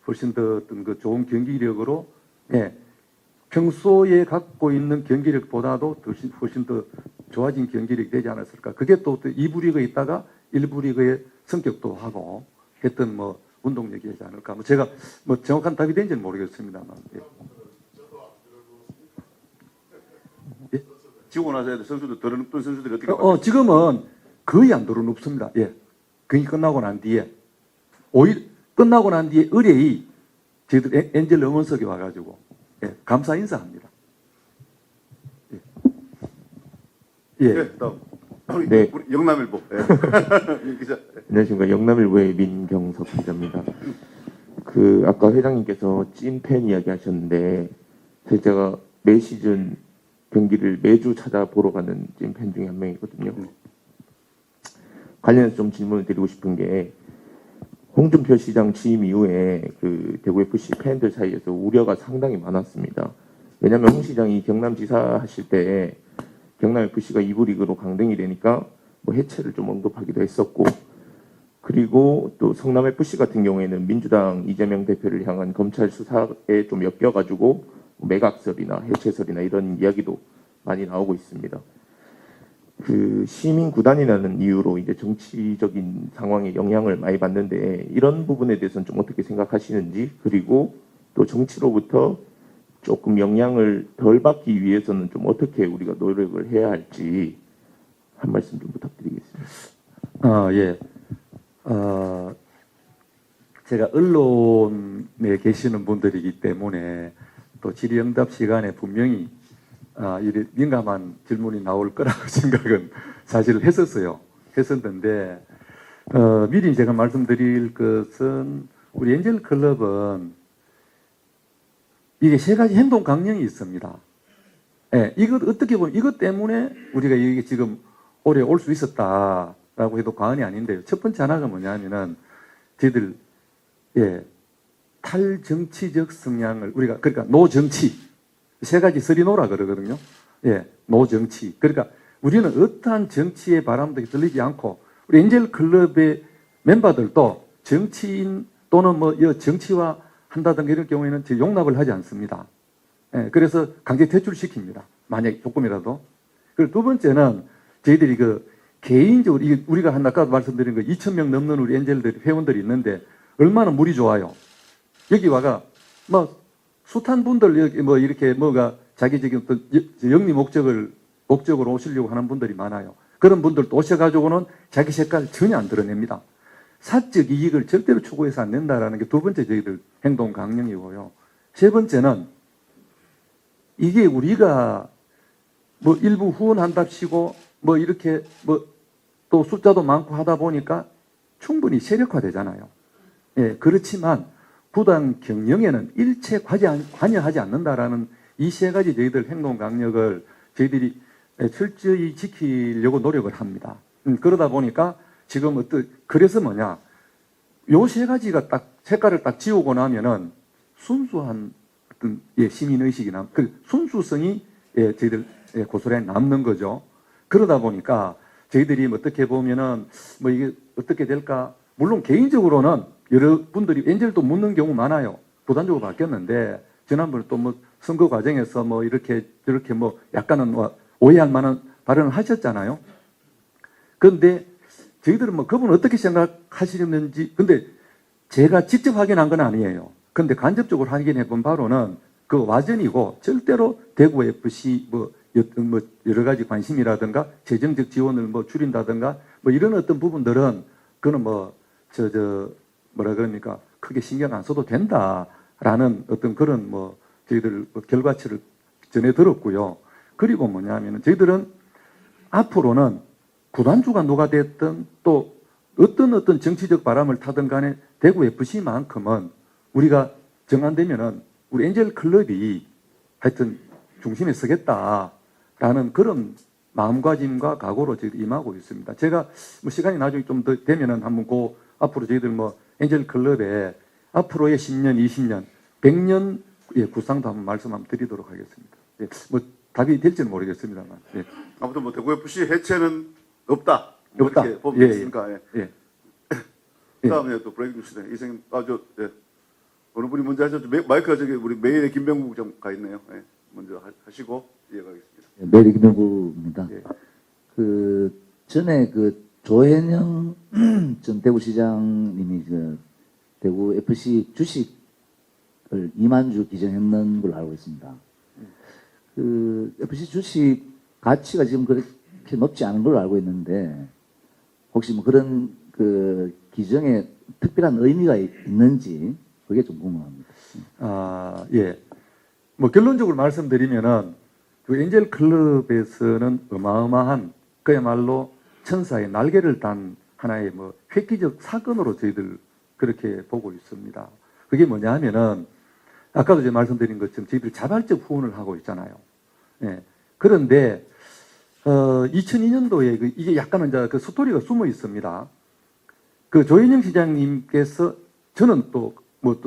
훨씬 더 어떤 그 좋은 경기력으로 평소에 갖고 있는 경기력보다도 훨씬 더 좋아진 경기력이 되지 않았을까. 그게 또 2부 리그에 있다가 1부 리그의 성격도 하고 했던 운동력이 되지 않을까. 제가 정확한 답이 된지는 모르겠습니다만. 지고 나서 선수들 들어눕던 선수들이 어떻게 지금은 거의 안 들어눕습니다. 경기 끝나고 난 뒤에 끝나고 난 뒤에 의뢰이 저희들 엔젤 응원석에 와가지고 감사 인사합니다. 다음. 네. 우리 영남일보. 기자. 안녕하십니까. 영남일보의 민경석 기자입니다. 아까 회장님께서 찐팬 이야기 하셨는데, 제가 매 시즌 경기를 매주 찾아보러 가는 찐팬 중에 한 명이거든요. 관련해서 좀 질문을 드리고 싶은 게, 홍준표 시장 취임 이후에 대구 FC 팬들 사이에서 우려가 상당히 많았습니다. 왜냐하면 홍 시장이 경남지사 하실 때 경남 FC가 2부 리그로 강등이 되니까 해체를 좀 언급하기도 했었고, 그리고 또 성남 FC 같은 경우에는 민주당 이재명 대표를 향한 검찰 수사에 좀 엮여가지고 매각설이나 해체설이나 이런 이야기도 많이 나오고 있습니다. 시민 구단이라는 이유로 이제 정치적인 상황에 영향을 많이 받는데 이런 부분에 대해서는 좀 어떻게 생각하시는지, 그리고 또 정치로부터 조금 영향을 덜 받기 위해서는 좀 어떻게 우리가 노력을 해야 할지 한 말씀 좀 부탁드리겠습니다. 제가 언론에 계시는 분들이기 때문에 또 질의응답 시간에 분명히 이런 민감한 질문이 나올 거라고 생각은 사실 했었는데 미리 제가 말씀드릴 것은 우리 엔젤 클럽은 이게 3가지 행동 강령이 있습니다. 이것 어떻게 보면 이것 때문에 우리가 이게 지금 오래 올 수 있었다라고 해도 과언이 아닌데요. 첫 번째 하나가 뭐냐면은 저희들 탈정치적 성향을 우리가 그러니까 노정치 3가지 서리노라 그러거든요. 노정치. 그러니까 우리는 어떠한 정치의 바람도 들리지 않고 우리 엔젤 클럽의 멤버들도 정치인 또는 정치화 한다든가 이런 경우에는 용납을 하지 않습니다. 그래서 강제 퇴출시킵니다. 만약 조금이라도. 그리고 두 번째는 저희들이 개인적으로 우리가 아까도 말씀드린 2,000명 넘는 우리 엔젤들 회원들이 있는데 얼마나 물이 좋아요. 여기 와가 숱한 분들 여기 이렇게 자기적인 어떤 영리 목적으로 오시려고 하는 분들이 많아요. 그런 분들도 오셔가지고는 자기 색깔 전혀 안 드러냅니다. 사적 이익을 절대로 추구해서 안 된다라는 게 두 번째 저희들 행동 강령이고요. 세 번째는 이게 우리가 일부 후원한답시고 이렇게 또 숫자도 많고 하다 보니까 충분히 세력화되잖아요. 예, 그렇지만 구단 경영에는 일체 관여하지 않는다라는 이 세 가지 저희들 행동 강력을 저희들이 철저히 지키려고 노력을 합니다. 그러다 보니까 지금 그래서 뭐냐, 요 세 가지가 딱 색깔을 딱 지우고 나면은 순수한 어떤 시민 의식이 그 순수성이 저희들 고스란히 남는 거죠. 그러다 보니까 저희들이 어떻게 보면은 뭐 이게 어떻게 될까? 물론 개인적으로는 여러분들이 엔젤도 묻는 경우 많아요. 부단적으로 바뀌었는데 지난번에 또 뭐 선거 과정에서 뭐 이렇게 저렇게 뭐 약간은 오해할 만한 발언을 하셨잖아요. 그런데 저희들은 뭐 그분 어떻게 생각하시는지, 근데 제가 직접 확인한 건 아니에요. 근데 간접적으로 확인해 본 바로는 그 와전이고 절대로 대구 FC 뭐 여러 가지 관심이라든가 재정적 지원을 뭐 줄인다든가 뭐 이런 어떤 부분들은 그거는 뭐 뭐라 그럽니까, 크게 신경 안 써도 된다라는 어떤 그런 뭐 저희들 결과치를 전해 들었고요. 그리고 뭐냐면은 저희들은 앞으로는 구단주가 누가 됐든 또 어떤 정치적 바람을 타든 간에 대구 FC만큼은 우리가 정한되면은 우리 엔젤 클럽이 하여튼 중심에 서겠다라는 그런 마음가짐과 각오로 저희들이 임하고 있습니다. 제가 뭐 시간이 나중에 좀 더 되면은 한번 앞으로 저희들 뭐 엔젤 클럽에 앞으로의 10년, 20년, 100년 구상도 한번 말씀 한번 드리도록 하겠습니다. 예, 뭐 답이 될지는 모르겠습니다만. 예. 아무튼 뭐 대구 FC 해체는 없다. 없다. 이렇게 보면 예, 되겠습니까? 예. 예. 그다음에 또 브레이킹 뉴스네. 이생 예. 어느 분이 먼저 하셨죠? 마이크가 저기 우리 메일에 김병국 좀 가 있네요. 예. 먼저 하시고 이어가겠습니다. 메리 김병구입니다. 예. 그 전에 그 조현영 전 대구시장님이 그 대구 FC 주식을 2만 주 기증했는 걸로 알고 있습니다. 그 FC 주식 가치가 지금 그렇게 높지 않은 걸로 알고 있는데 혹시 뭐 그런 그 기증에 특별한 의미가 있는지 그게 좀 궁금합니다. 예. 뭐 결론적으로 말씀드리면은 그 엔젤 클럽에서는 어마어마한 그야말로 천사의 날개를 단 하나의 뭐 획기적 사건으로 저희들 그렇게 보고 있습니다. 그게 뭐냐 하면은 아까도 제가 말씀드린 것처럼 저희들 자발적 후원을 하고 있잖아요. 예. 그런데 2002년도에 이게 약간은 이제 그 스토리가 숨어 있습니다. 그 조현영 시장님께서 저는 또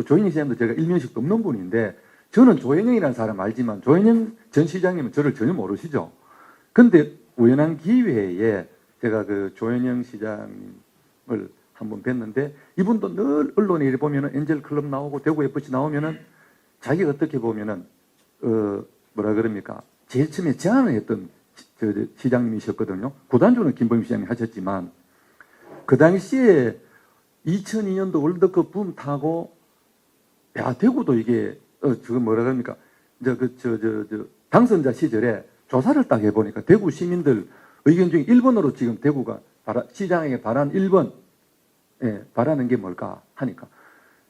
조현영 시장도 제가 일면식도 없는 분인데 저는 조현영이라는 사람 알지만 조현영 전 시장님은 저를 전혀 모르시죠. 근데 우연한 기회에 제가 그 조현영 시장님을 한번 뵀는데 이분도 늘 언론에 보면은 엔젤 클럽 나오고 대구 FC 나오면은 자기가 어떻게 보면은 뭐라 그럽니까, 제일 처음에 제안을 했던 시장님이셨거든요. 구단주는 김범희 시장님이 하셨지만 그 당시에 2002년도 월드컵 붐 타고 야 대구도 이게 지금 뭐라 그럽니까, 당선자 시절에 조사를 딱 해보니까 대구 시민들 의견 중에 1번으로 지금 대구가 시장에게 바라는 1번 바라는 게 뭘까 하니까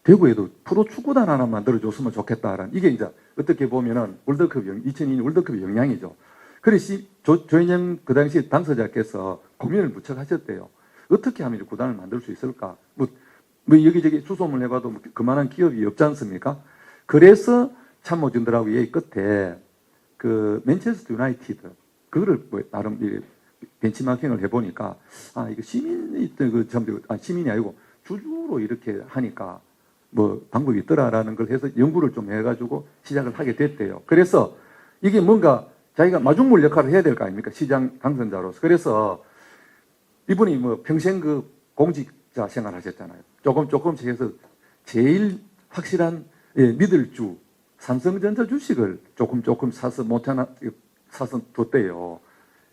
대구에도 프로 축구단 하나 만들어줬으면 좋겠다라는, 이게 이제 어떻게 보면은 2002년 월드컵의 영향이죠. 그래서 조현영 그 당시 당사자께서 고민을 무척 하셨대요. 어떻게 하면 구단을 만들 수 있을까? 뭐 여기저기 수소문을 해봐도 그만한 기업이 없지 않습니까? 그래서 참모진들하고 얘기 끝에 그 맨체스터 유나이티드 그거를 뭐 나름 벤치마킹을 해보니까 이거 시민이 시민이 아니고 주주로 이렇게 하니까 뭐 방법이 있더라라는 걸 해서 연구를 좀 해가지고 시작을 하게 됐대요. 그래서 이게 뭔가 자기가 마중물 역할을 해야 될 거 아닙니까? 시장 당선자로서. 그래서 이분이 뭐 평생 그 공직자 생활 하셨잖아요. 조금씩 해서 제일 확실한 믿을 주 삼성전자 주식을 조금 사서 사서 뒀대요.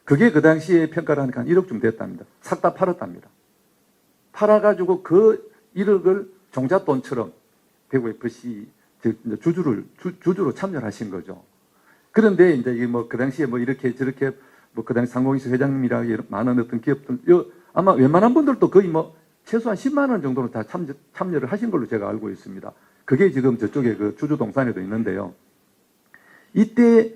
그게 그 당시에 평가를 하니까 한 1억쯤 됐답니다. 싹 다 팔았답니다. 팔아가지고 그 1억을 종잣돈처럼 대구 FC 주주로 참여하신 거죠. 그런데 이제 이게 뭐 그 당시에 뭐 이렇게 저렇게 뭐 그 당시 상공인수 회장님이라 많은 어떤 기업들 아마 웬만한 분들도 거의 뭐 최소한 10만 원 정도는 다 참여를 하신 걸로 제가 알고 있습니다. 그게 지금 저쪽에 그 주주 동산에도 있는데요. 이때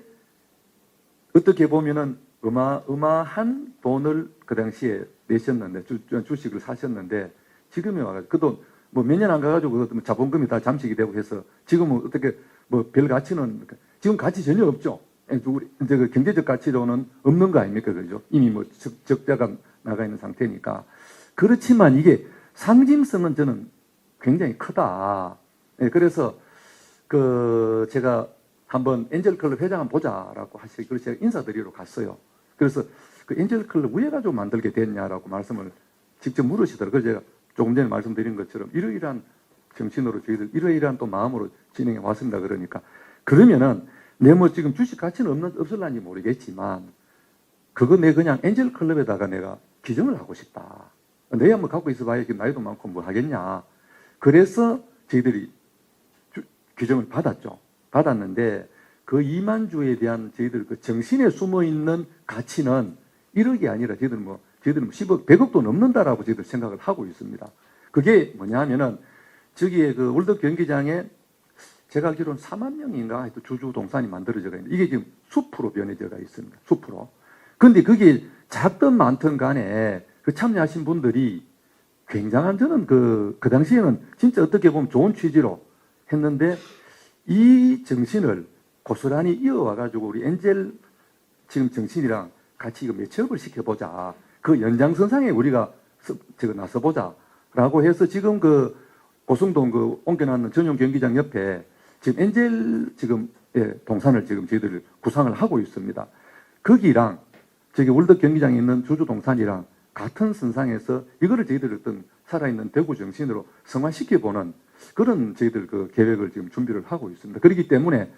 어떻게 보면은 어마어마한 돈을 그 당시에 내셨는데 주식을 사셨는데 지금에 와가지고 그돈 뭐 몇 년 안 가가지고 그것도 뭐 자본금이 다 잠식이 되고 해서 지금은 어떻게 뭐 별 가치는 지금 가치 전혀 없죠. 우리 이제 그 경제적 가치로는 없는 거 아닙니까, 그죠? 이미 뭐 적자가 나가 있는 상태니까. 그렇지만 이게 상징성은 저는 굉장히 크다. 예, 그래서 그 제가 한번 엔젤클럽 회장 한번 보자라고 하시고 그래서 제가 인사드리러 갔어요. 그래서 그 엔젤클럽 왜 가지고 만들게 됐냐라고 말씀을 직접 물으시더라고요. 그래서 제가 조금 전에 말씀드린 것처럼 이러이러한 정신으로 저희들 이러이러한 또 마음으로 진행해 왔습니다. 그러니까 그러면은 내 뭐 지금 주식 가치는 없을란지 모르겠지만 그거 내 그냥 엔젤클럽에다가 내가 기증을 하고 싶다. 내야 뭐 갖고 있어봐야 나이도 많고 뭐 하겠냐. 그래서 저희들이 규정을 받았죠. 받았는데 그 2만 주에 대한 저희들 그 정신에 숨어 있는 가치는 1억이 아니라 저희들은 뭐 10억, 100억도 넘는다라고 저희들 생각을 하고 있습니다. 그게 뭐냐 하면은 저기에 그 월드 경기장에 제가 알기로는 4만 명인가 하여튼 주주 동산이 만들어져가 있는데 이게 지금 숲으로 변해져가 있습니다. 숲으로. 근데 그게 작든 많든 간에 그 참여하신 분들이 굉장한 저는 그 당시에는 진짜 어떻게 보면 좋은 취지로 했는데 이 정신을 고스란히 이어와가지고 우리 엔젤 지금 정신이랑 같이 이거 매치업을 시켜보자. 그 연장선상에 우리가 나서보자라고 해서 지금 그 고성동 그 옮겨놨는 전용 경기장 옆에 지금 엔젤 지금 동산을 지금 저희들 구상을 하고 있습니다. 거기랑 저기 월드 경기장에 있는 주주 동산이랑 같은 선상에서 이거를 저희들 어떤 살아있는 대구 정신으로 성화시켜보는 그런 저희들 그 계획을 지금 준비를 하고 있습니다. 그렇기 때문에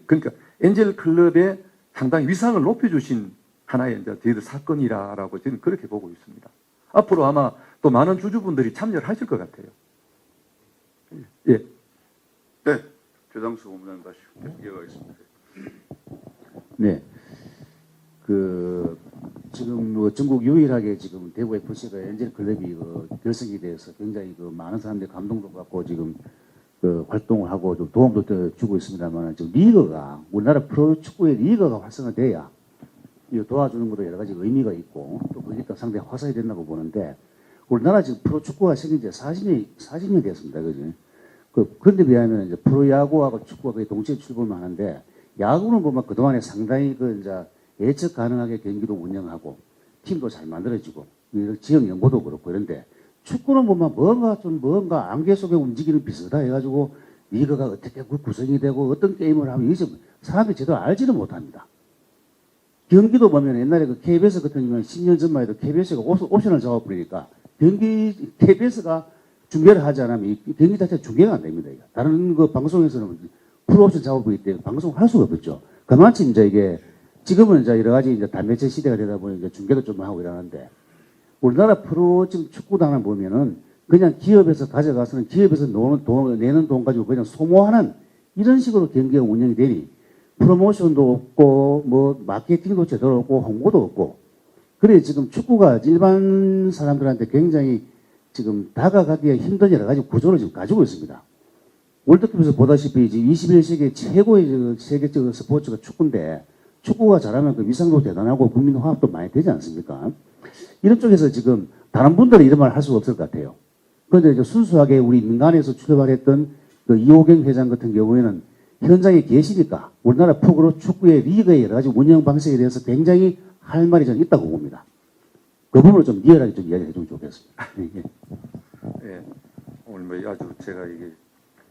그러니까 엔젤 클럽의 상당히 위상을 높여주신 하나의 이제 저희들 사건이라고 저는 그렇게 보고 있습니다. 앞으로 아마 또 많은 주주분들이 참여를 하실 것 같아요. 예. 네, 최장수 본부장님 다시 이어가겠습니다. 네. 지금 뭐 전국 유일하게 지금 대구 FC가 엔젤 클럽이 결성이 돼서 굉장히 많은 사람들이 감동도 받고 지금 활동을 하고 좀 도움도 주고 있습니다만 지금 리그가 우리나라 프로축구의 리그가 활성화돼야 이 도와주는 것도 여러 가지 의미가 있고 또 그러니까 상당히 화살이 된다고 보는데 우리나라 지금 프로축구가 생긴 지 40년 됐습니다. 그지? 그런데 비하면 이제 프로야구하고 축구가 거의 동시에 출범하는데 야구는 보면 그동안에 상당히 이제 예측 가능하게 경기도 운영하고 팀도 잘 만들어지고 지역 연고도 그렇고 이런데 축구는 보면 뭔가 안개 속에 움직이는 비슷하다 해가지고 리그가 어떻게 구성이 되고 어떤 게임을 하면 이게 사람들이 제대로 알지를 못합니다. 경기도 보면 옛날에 그 KBS 같은 경우는 10년 전만 해도 KBS가 옵션을 잡아버리니까 KBS가 중계를 하지 않으면 이 경기 자체가 중계가 안 됩니다. 다른 그 방송에서는 풀옵션 잡아버리기 때문에 방송을 할 수가 없죠. 그만큼 이제 이게 지금은 이제 여러 가지 이제 단매체 시대가 되다 보니 이제 중계도 좀 하고 이러는데 우리나라 프로 지금 축구단을 보면은 그냥 기업에서 가져가서는 기업에서 내는 돈 가지고 그냥 소모하는 이런 식으로 경기가 운영이 되니 프로모션도 없고 뭐 마케팅도 제대로 없고 홍보도 없고 그래 지금 축구가 일반 사람들한테 굉장히 지금 다가가기가 힘든 여러 가지 구조를 지금 가지고 있습니다. 월드컵에서 보다시피 이제 21세기 최고의 세계적 스포츠가 축구인데 축구가 잘하면 그 위상도 대단하고 국민 화합도 많이 되지 않습니까? 이런 쪽에서 지금 다른 분들은 이런 말 할 수가 없을 것 같아요. 그런데 이제 순수하게 우리 민간에서 출발했던 그 이호경 회장 같은 경우에는 현장에 계시니까 우리나라 프로 축구의 리그의 여러 가지 운영 방식에 대해서 굉장히 할 말이 저는 있다고 봅니다. 그 부분을 좀 리얼하게 좀 이야기해 주면 좋겠습니다. 예. 예. 오늘 뭐 아주 제가 이게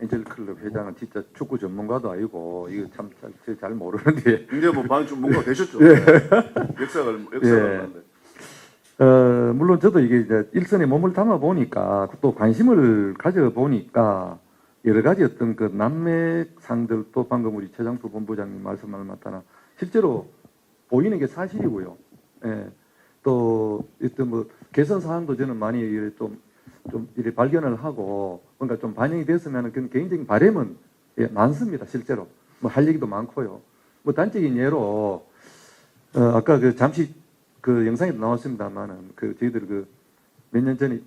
엔젤클럽 회장은 진짜 축구 전문가도 아니고 이거 참 잘 모르는데 이제 뭐 반쯤 뭔가 되셨죠? 역사가 예. 많은데. 물론 저도 이게 이제 일선에 몸을 담아 보니까 또 관심을 가져 보니까 여러 가지 어떤 그 난맥상들도 방금 우리 최장수 본부장님 말씀을 맞다나 실제로 보이는 게 사실이고요. 예. 또 어떤 뭐 개선 사항도 저는 많이 좀 이렇게 발견을 하고 뭔가 좀 반영이 됐으면 그런 개인적인 바람은 예, 많습니다. 실제로 뭐 할 얘기도 많고요. 뭐 단적인 예로 아까 그 잠시 그 영상에도 나왔습니다만은 그 저희들 그 몇 년 전에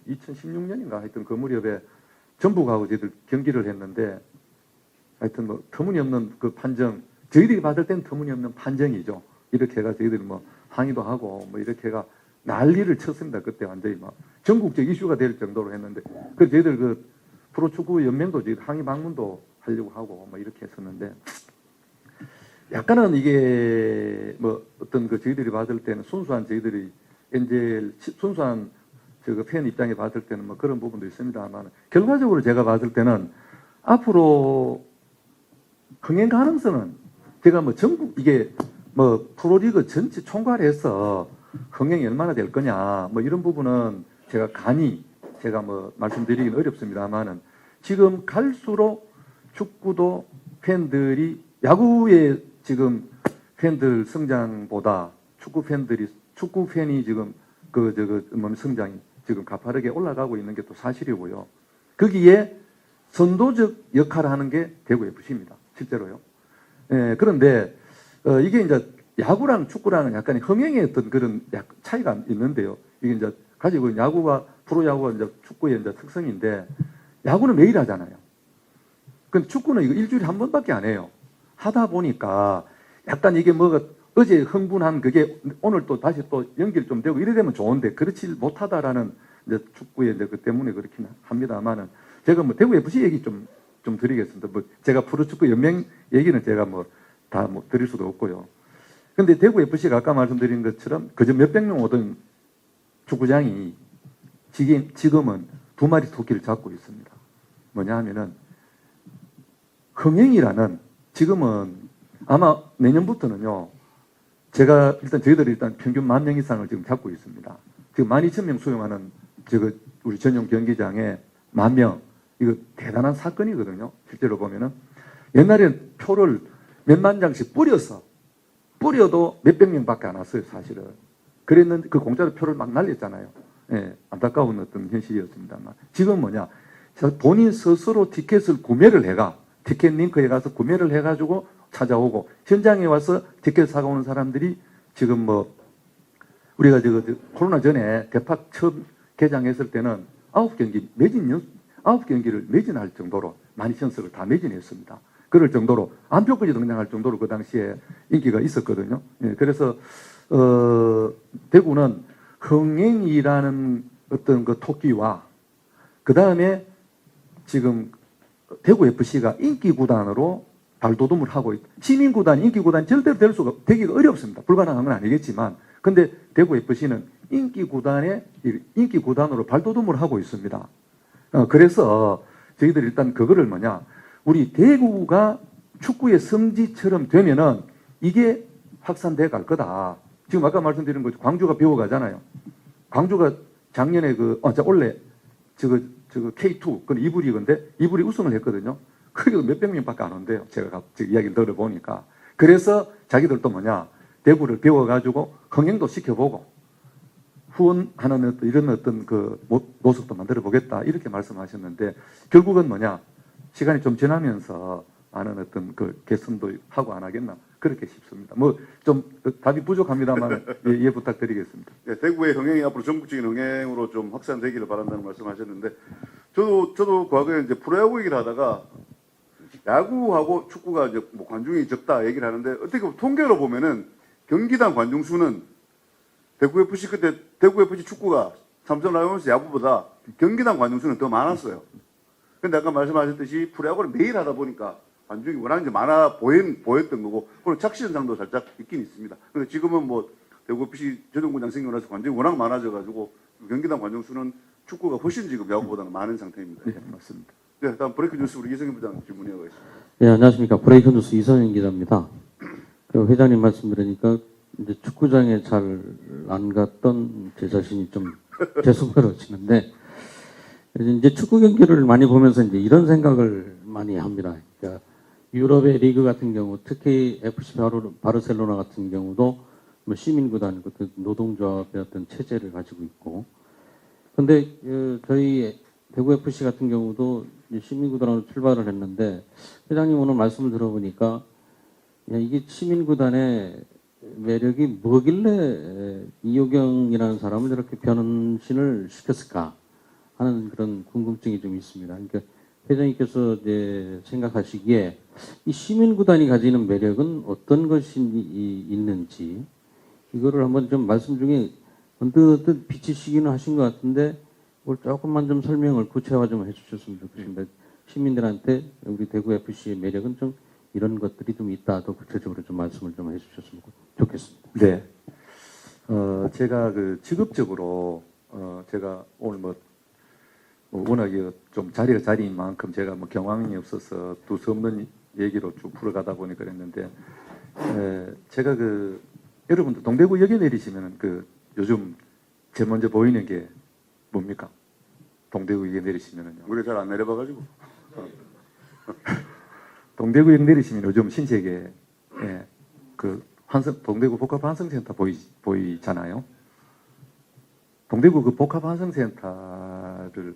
2016년인가 하여튼 그 무렵에 전북하고 저희들 경기를 했는데 하여튼 뭐 터무니없는 그 판정 저희들이 받을 때는 터무니없는 판정이죠. 이렇게 해가 저희들이 뭐 항의도 하고 뭐 이렇게 해가 난리를 쳤습니다. 그때 완전히 막 전국적 이슈가 될 정도로 했는데 그 저희들 그 프로축구 연맹도 지금 항의 방문도 하려고 하고 뭐 이렇게 했었는데 약간은 이게 뭐 어떤 그 저희들이 받을 때는 순수한 저희들이 엔젤 순수한 팬 입장에 받을 때는 뭐 그런 부분도 있습니다만 결과적으로 제가 받을 때는 앞으로 흥행 가능성은 제가 뭐 전국 이게 뭐 프로리그 전체 총괄해서 흥행이 얼마나 될 거냐 뭐 이런 부분은 제가 감히 제가 뭐 말씀드리기는 어렵습니다만은 지금 갈수록 축구도 팬들이 야구의 지금 팬들 성장보다 축구 팬이 지금 성장이 지금 가파르게 올라가고 있는 게 또 사실이고요. 거기에 선도적 역할을 하는 게 대구 FC입니다. 실제로요. 예, 그런데 이게 이제 야구랑 축구랑은 약간 흥행의 어떤 그런 차이가 있는데요. 이게 이제 가지고 있는 야구와 프로야구가 이제 축구의 이제 특성인데 야구는 매일 하잖아요. 근데 축구는 이거 일주일에 한 번밖에 안 해요. 하다 보니까 약간 이게 뭐가 어제 흥분한 그게 오늘 또 다시 또 연결 좀 되고 이래 되면 좋은데 그렇지 못하다라는 이제 축구의 이제 그 때문에 그렇긴 합니다만은 제가 뭐 대구 FC 얘기 좀 드리겠습니다. 뭐 제가 프로축구 연맹 얘기는 제가 뭐 다 뭐 드릴 수도 없고요. 근데 대구 FC가 아까 말씀드린 것처럼 그저 몇백 명 오던 축구장이 지금은 두 마리 토끼를 잡고 있습니다. 뭐냐 하면은 흥행이라는 지금은 아마 내년부터는요. 제가 일단 저희들이 일단 평균 10,000명 이상을 지금 잡고 있습니다. 지금 12,000명 수용하는 우리 전용 경기장에 10,000명 이거 대단한 사건이거든요. 실제로 보면은 옛날에는 표를 몇만 장씩 뿌려도 몇백 명밖에 안 왔어요, 사실은. 그랬는데 그 공짜로 표를 막 날렸잖아요. 예, 안타까운 어떤 현실이었습니다만 지금 뭐냐? 본인 스스로 티켓을 구매를 해가 티켓 링크에 가서 구매를 해가지고 찾아오고 현장에 와서 티켓 사가오는 사람들이 지금 뭐 우리가 코로나 전에 대팍 처음 개장했을 때는 9경기를 매진할 정도로 12,000석을 다 매진했습니다. 그럴 정도로 안표까지 등장할 정도로 그 당시에 인기가 있었거든요. 예, 그래서 대구는 흥행이라는 어떤 그 토끼와 그 다음에 지금 대구 FC가 인기 구단으로 발돋움을 하고 있다. 시민 구단, 인기 구단 절대로 되기가 어렵습니다. 불가능한 건 아니겠지만, 근데 대구 FC는 인기 구단으로 발돋움을 하고 있습니다. 그래서 저희들이 일단 그거를 우리 대구가 축구의 성지처럼 되면은 이게 확산돼 갈 거다. 지금 아까 말씀드린 거죠. 광주가 배워가잖아요. 광주가 작년에 원래 K2, 그건 2부 리그인데 2부 리그 우승을 했거든요. 그게 몇백 명밖에 안 온대요. 제가 이야기를 들어보니까. 그래서 자기들도 대구를 배워가지고 흥행도 시켜보고 후원하는 이런 어떤 그 모습도 만들어 보겠다. 이렇게 말씀하셨는데 결국은 시간이 좀 지나면서 많은 어떤 그 개선도 하고 안 하겠나. 그렇게 싶습니다. 좀 답이 부족합니다만 이해 부탁드리겠습니다. 네, 대구의 흥행이 앞으로 전국적인 흥행으로 좀 확산되기를 바란다는 말씀하셨는데 저도 과거에 이제 프로야구 얘기를 하다가 야구하고 축구가 이제 관중이 적다 얘기를 하는데 어떻게 보면 통계로 보면은 경기당 관중 수는 대구 FC 축구가 삼성 라이온스 야구보다 경기당 관중 수는 더 많았어요. 근데 아까 말씀하셨듯이 프로야구를 매일 하다 보니까 관중이 워낙 이제 많아 보였던 거고, 그리고 착시 현상도 살짝 있긴 있습니다. 근데 지금은 대구 FC 저동구장 생기고 나서 관중이 워낙 많아져가지고 경기당 관중 수는 축구가 훨씬 지금 야구보다는 많은 상태입니다. 네, 맞습니다. 네, 다음 브레이크 뉴스 우리 이성현 부장 질문이하고 있습니다. 네, 안녕하십니까. 브레이크 뉴스 이성현 기자입니다. 회장님 말씀 들으니까 이제 축구장에 잘 안 갔던 제 자신이 좀 죄송스러워지는데, 이제 축구 경기를 많이 보면서 이제 이런 생각을 많이 합니다. 그러니까 유럽의 리그 같은 경우, 특히 FC 바르셀로나 같은 경우도 시민구단, 노동조합의 어떤 체제를 가지고 있고, 근데 저희 대구 FC 같은 경우도 시민구단으로 출발을 했는데, 회장님 오늘 말씀을 들어보니까 이게 시민구단의 매력이 뭐길래 이호경이라는 사람을 이렇게 변신을 시켰을까 하는 그런 궁금증이 좀 있습니다. 그러니까 회장님께서 이제 생각하시기에 이 시민구단이 가지는 매력은 어떤 것이 있는지, 이거를 한번 좀 말씀 중에 언뜻 비치시기는 하신 것 같은데 그걸 조금만 좀 설명을 구체화 좀 해주셨으면 좋겠습니다. 시민들한테 우리 대구 FC의 매력은 좀 이런 것들이 좀 있다. 더 구체적으로 좀 말씀을 좀 해주셨으면 좋겠습니다. 네. 제가 그 직업적으로 제가 오늘 뭐 워낙에 좀 자리가 자리인 만큼 제가 뭐 경황이 없어서 두서없는 얘기로 쭉 풀어가다 보니 그랬는데 제가 그 여러분들 동대구역에 내리시면 그 요즘 제일 먼저 보이는 게 뭡니까? 동대구역에 내리시면은요. 우리 잘 안 내려봐가지고. 동대구역 내리시면 요즘 신세계 그 동대구 복합환승센터 보이잖아요. 동대구 그 복합환승센터를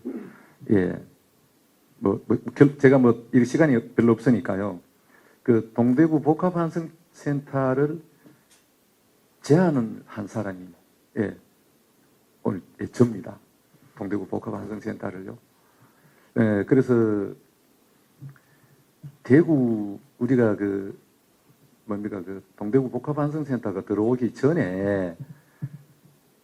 제가 뭐 이 시간이 별로 없으니까요. 그 동대구 복합환승센터를 제안을 한 사람이 오늘 접니다. 동대구 복합환승센터를요. 그래서 대구 우리가 그 동대구 복합환승센터가 들어오기 전에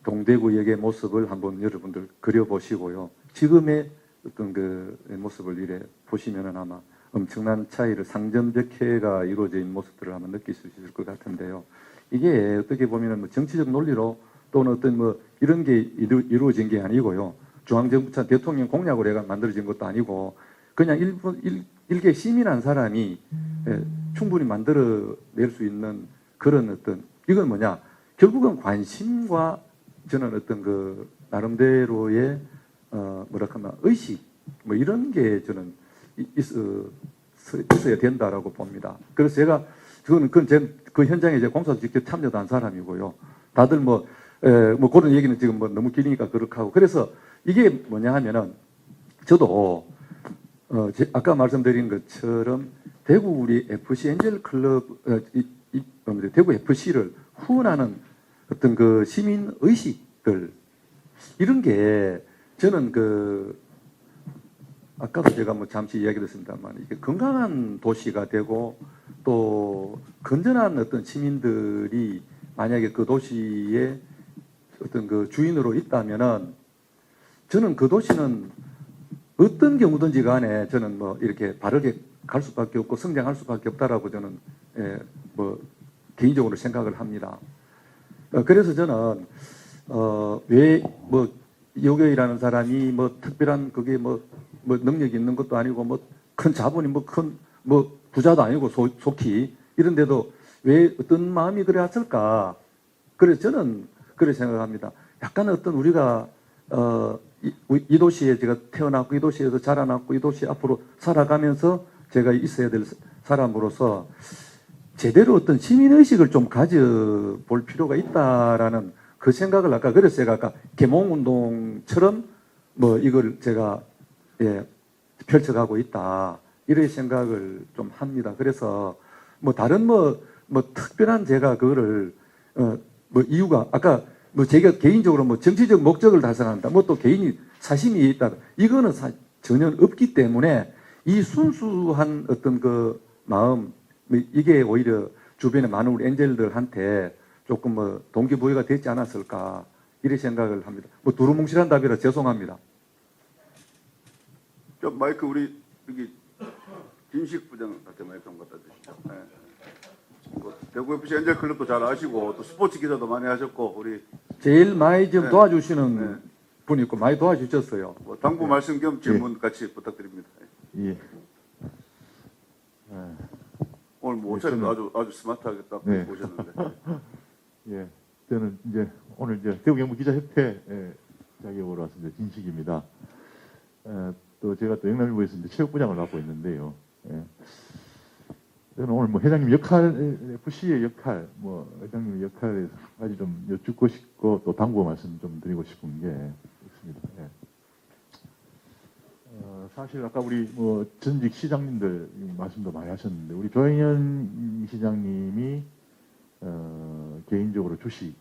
동대구역의 모습을 한번 여러분들 그려보시고요. 지금의 어떤 그 모습을 이래 보시면은 아마 엄청난 차이를 상전벽해가 이루어져 있는 모습들을 한번 느낄 수 있을 것 같은데요. 이게 어떻게 보면은 뭐 정치적 논리로 또는 어떤 뭐 이런 게 이루어진 게 아니고요. 중앙정부차 대통령 공약으로 해가 만들어진 것도 아니고 그냥 일개 시민 한 사람이 충분히 만들어낼 수 있는 그런 어떤 이건 뭐냐 결국은 관심과 저는 어떤 그 나름대로의 뭐랄까나 의식 뭐 이런 게 저는 있어야 된다라고 봅니다. 그래서 제가 그건 그 현장에 이제 공사도 직접 참여도 한 사람이고요. 다들 뭐 그런 얘기는 지금 뭐 너무 길으니까 그렇게 하고 그래서 이게 뭐냐 하면은 저도 아까 말씀드린 것처럼 대구 우리 FC 엔젤 클럽 대구 FC를 후원하는 어떤 그 시민 의식들 이런 게 저는 그 아까도 제가 뭐 잠시 이야기했습니다만 이게 건강한 도시가 되고 또 건전한 어떤 시민들이 만약에 그 도시의 어떤 그 주인으로 있다면은 저는 그 도시는 어떤 경우든지 간에 저는 뭐 이렇게 바르게 갈 수밖에 없고 성장할 수밖에 없다라고 저는 뭐 개인적으로 생각을 합니다. 그래서 저는 왜 뭐 요교이라는 사람이 뭐 특별한 그게 뭐 능력이 있는 것도 아니고 뭐 큰 자본이 뭐 큰 뭐 부자도 아니고 속히 이런데도 왜 어떤 마음이 그래왔을까? 그래서 저는 그렇게 생각합니다. 약간 어떤 우리가 이 도시에 제가 태어났고 이 도시에서 자라났고 이 도시 앞으로 살아가면서 제가 있어야 될 사람으로서 제대로 어떤 시민의식을 좀 가져볼 필요가 있다라는 그 생각을 그래서 제가 아까 계몽운동처럼 뭐 이걸 제가 펼쳐가고 있다 이런 생각을 좀 합니다. 그래서 뭐 다른 뭐 특별한 제가 그거를 뭐 이유가 아까 뭐 제가 개인적으로 뭐 정치적 목적을 달성한다 뭐 또 개인이 사심이 있다 이거는 전혀 없기 때문에 이 순수한 어떤 그 마음 이게 오히려 주변에 많은 우리 엔젤들한테 조금 뭐 동기부여가 되지 않았을까 이런 생각을 합니다. 뭐 두루뭉실한 답이라 죄송합니다. 저 마이크 우리 여기 김식 부장한테 마이크 한번 갖다 주시죠. 네. 뭐 대구 FC 엔젤 클럽도 잘 아시고 또 스포츠 기자도 많이 하셨고 우리 제일 많이 좀 네. 도와주시는 네. 분이 있고 많이 도와주셨어요. 뭐 당부 말씀 겸 질문 같이 부탁드립니다. 예. 오늘 뭐 네, 옷차림도 아주 스마트하게 딱 네. 보셨는데. 예. 저는 이제 오늘 이제 대구경북 기자협회 자격으로 왔습니다. 진식입니다. 또 제가 또 영남일보에서 이제 체육부장을 맡고 있는데요. 예. 저는 오늘 뭐 회장님 역할, FC의 역할, 뭐 회장님의 역할에 대해서 한 가지 좀 여쭙고 싶고 또 당부 말씀 좀 드리고 싶은 게 있습니다. 예. 사실 아까 우리 뭐 전직 시장님들 말씀도 많이 하셨는데 우리 조영현 시장님이 개인적으로 주식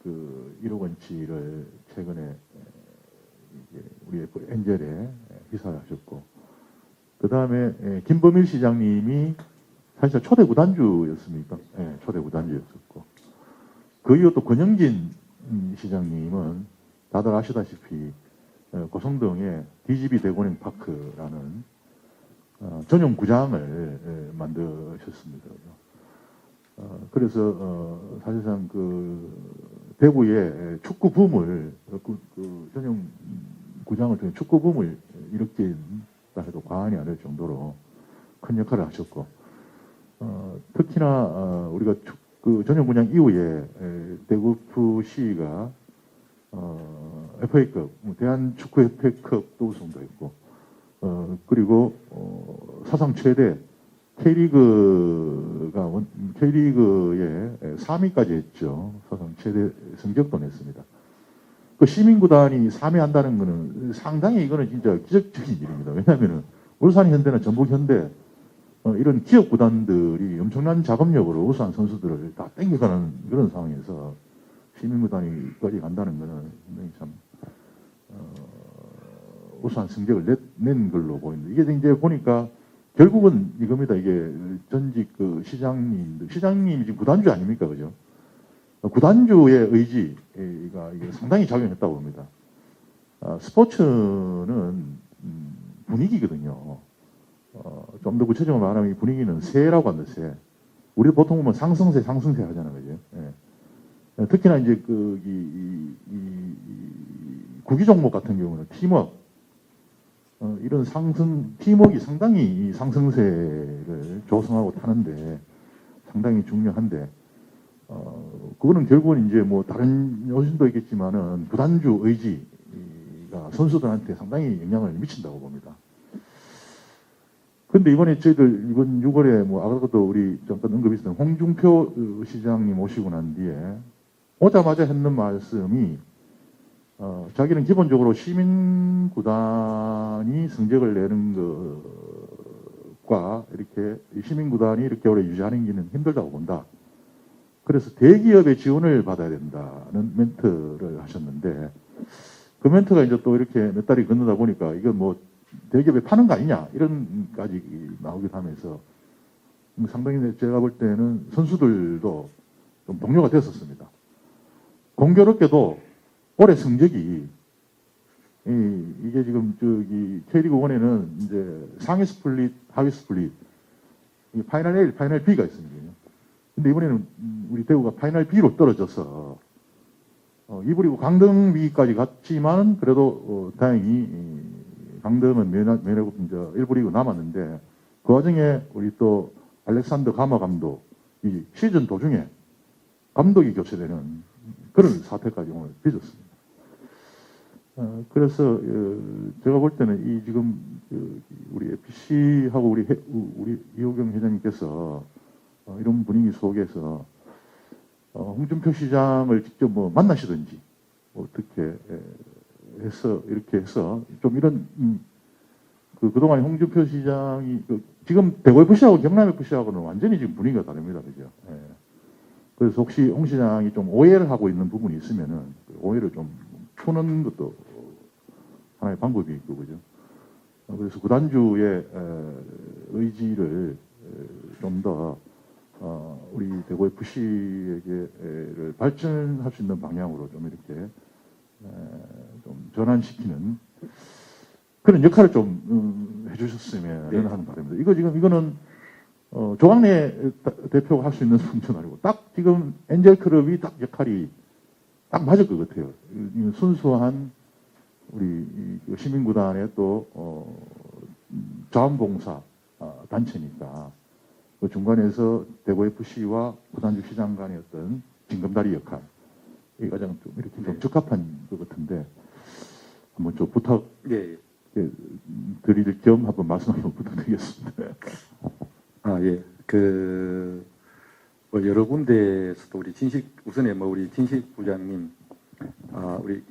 그 1억 원치를 최근에 이제 우리 엔젤에 희사하셨고 그 다음에 김범일 시장님이 사실 초대 구단주였습니까? 예, 초대 구단주였었고 그 이후 또 권영진 시장님은 다들 아시다시피 고성동에 DGB 대권행 파크라는 전용 구장을 만드셨습니다. 그래서 사실상 그 대구의 축구 붐을 그 전용 구장을 통해 축구 붐을 일으킨다 해도 과언이 아닐 정도로 큰 역할을 하셨고 특히나 우리가 그 전용 구장 이후에 대구 FC가 FA컵 대한축구협회컵도 우승도 했고 그리고 사상 최대 K리그의 3위까지 했죠. 사상 최대 성적도 냈습니다. 그 시민구단이 3위 한다는 거는 상당히 이거는 진짜 기적적인 일입니다. 왜냐하면은 울산 현대나 전북 현대 이런 기업 구단들이 엄청난 자금력으로 우수한 선수들을 다 땡겨가는 그런 상황에서 시민구단이까지 간다는 거는 굉장히 참 우수한 성적을 낸 걸로 보입니다. 이게 이제 보니까 결국은 이겁니다. 이게 전직 그 시장님이 지금 구단주 아닙니까, 그죠? 구단주의 의지가 이게 상당히 작용했다고 봅니다. 스포츠는 분위기거든요. 좀 더 구체적으로 말하면 이 분위기는 새라고 합니다. 새. 우리 보통 보면 상승세 하잖아요, 그죠? 예. 특히나 이제 구기 종목 같은 경우는 팀워크 이런 팀워크가 상당히 이 상승세를 조성하고 타는데 상당히 중요한데, 그거는 결국은 이제 뭐 다른 요인도 있겠지만은 구단주 의지가 선수들한테 상당히 영향을 미친다고 봅니다. 근데 이번에 저희들 이번 6월에 뭐 아까도 우리 잠깐 언급했던 홍준표 시장님 오시고 난 뒤에 오자마자 했는 말씀이 자기는 기본적으로 시민구단이 성적을 내는 것과 이렇게 시민구단이 이렇게 오래 유지하는 게는 힘들다고 본다. 그래서 대기업의 지원을 받아야 된다는 멘트를 하셨는데 그 멘트가 이제 또 이렇게 몇 달이 건너다 보니까 이건 뭐 대기업에 파는 거 아니냐 이런까지 나오기도 하면서 상당히 제가 볼 때는 선수들도 좀 동료가 됐었습니다. 공교롭게도 올해 성적이 이게 지금 저기 K리그 1에는 이제 상위 스플릿, 하위 스플릿, 파이널 A, 파이널 B가 있습니다. 근데 이번에는 우리 대구가 파이널 B로 떨어져서 2부리고 강등 위기까지 갔지만 그래도 다행히 강등은 면하고 이제 1부 리그 남았는데 그 와중에 우리 또 알렉산더 가마 감독이 시즌 도중에 감독이 교체되는 그런 사태까지 오늘 빚었습니다. 그래서 제가 볼 때는 이 지금 우리 FC하고 우리 이호경 회장님께서 이런 분위기 속에서 홍준표 시장을 직접 뭐 만나시든지 어떻게 해서 이렇게 해서 좀 이런 그동안 홍준표 시장이 지금 대구 FC하고 경남 FC하고는 완전히 지금 분위기가 다릅니다, 그죠? 예. 그래서 혹시 홍 시장이 좀 오해를 하고 있는 부분이 있으면은 그 오해를 좀 푸는 것도 하나의 방법이 있고, 그죠? 그래서 구단주의 의지를 좀 더 우리 대구 FC에게를 발전할 수 있는 방향으로 좀 이렇게 좀 전환시키는 그런 역할을 좀 해주셨으면 하는 바람입니다. 이거는 조광래 대표가 할 수 있는 function 아니고 딱 지금 엔젤클럽이 딱 역할이 딱 맞을 것 같아요. 순수한 우리 시민구단의 또 자원봉사 단체니까 그 중간에서 대구 FC와 구단주 시장 간의 어떤 징검다리 역할 이 가장 좀 이렇게 좀 적합한 것 같은데 한번 좀 부탁 드릴 겸 한번 말씀 한번 부탁드리겠습니다. 예. 뭐 여러 군데에서도 우리 우선에 뭐 우리 진식 부장님, 우리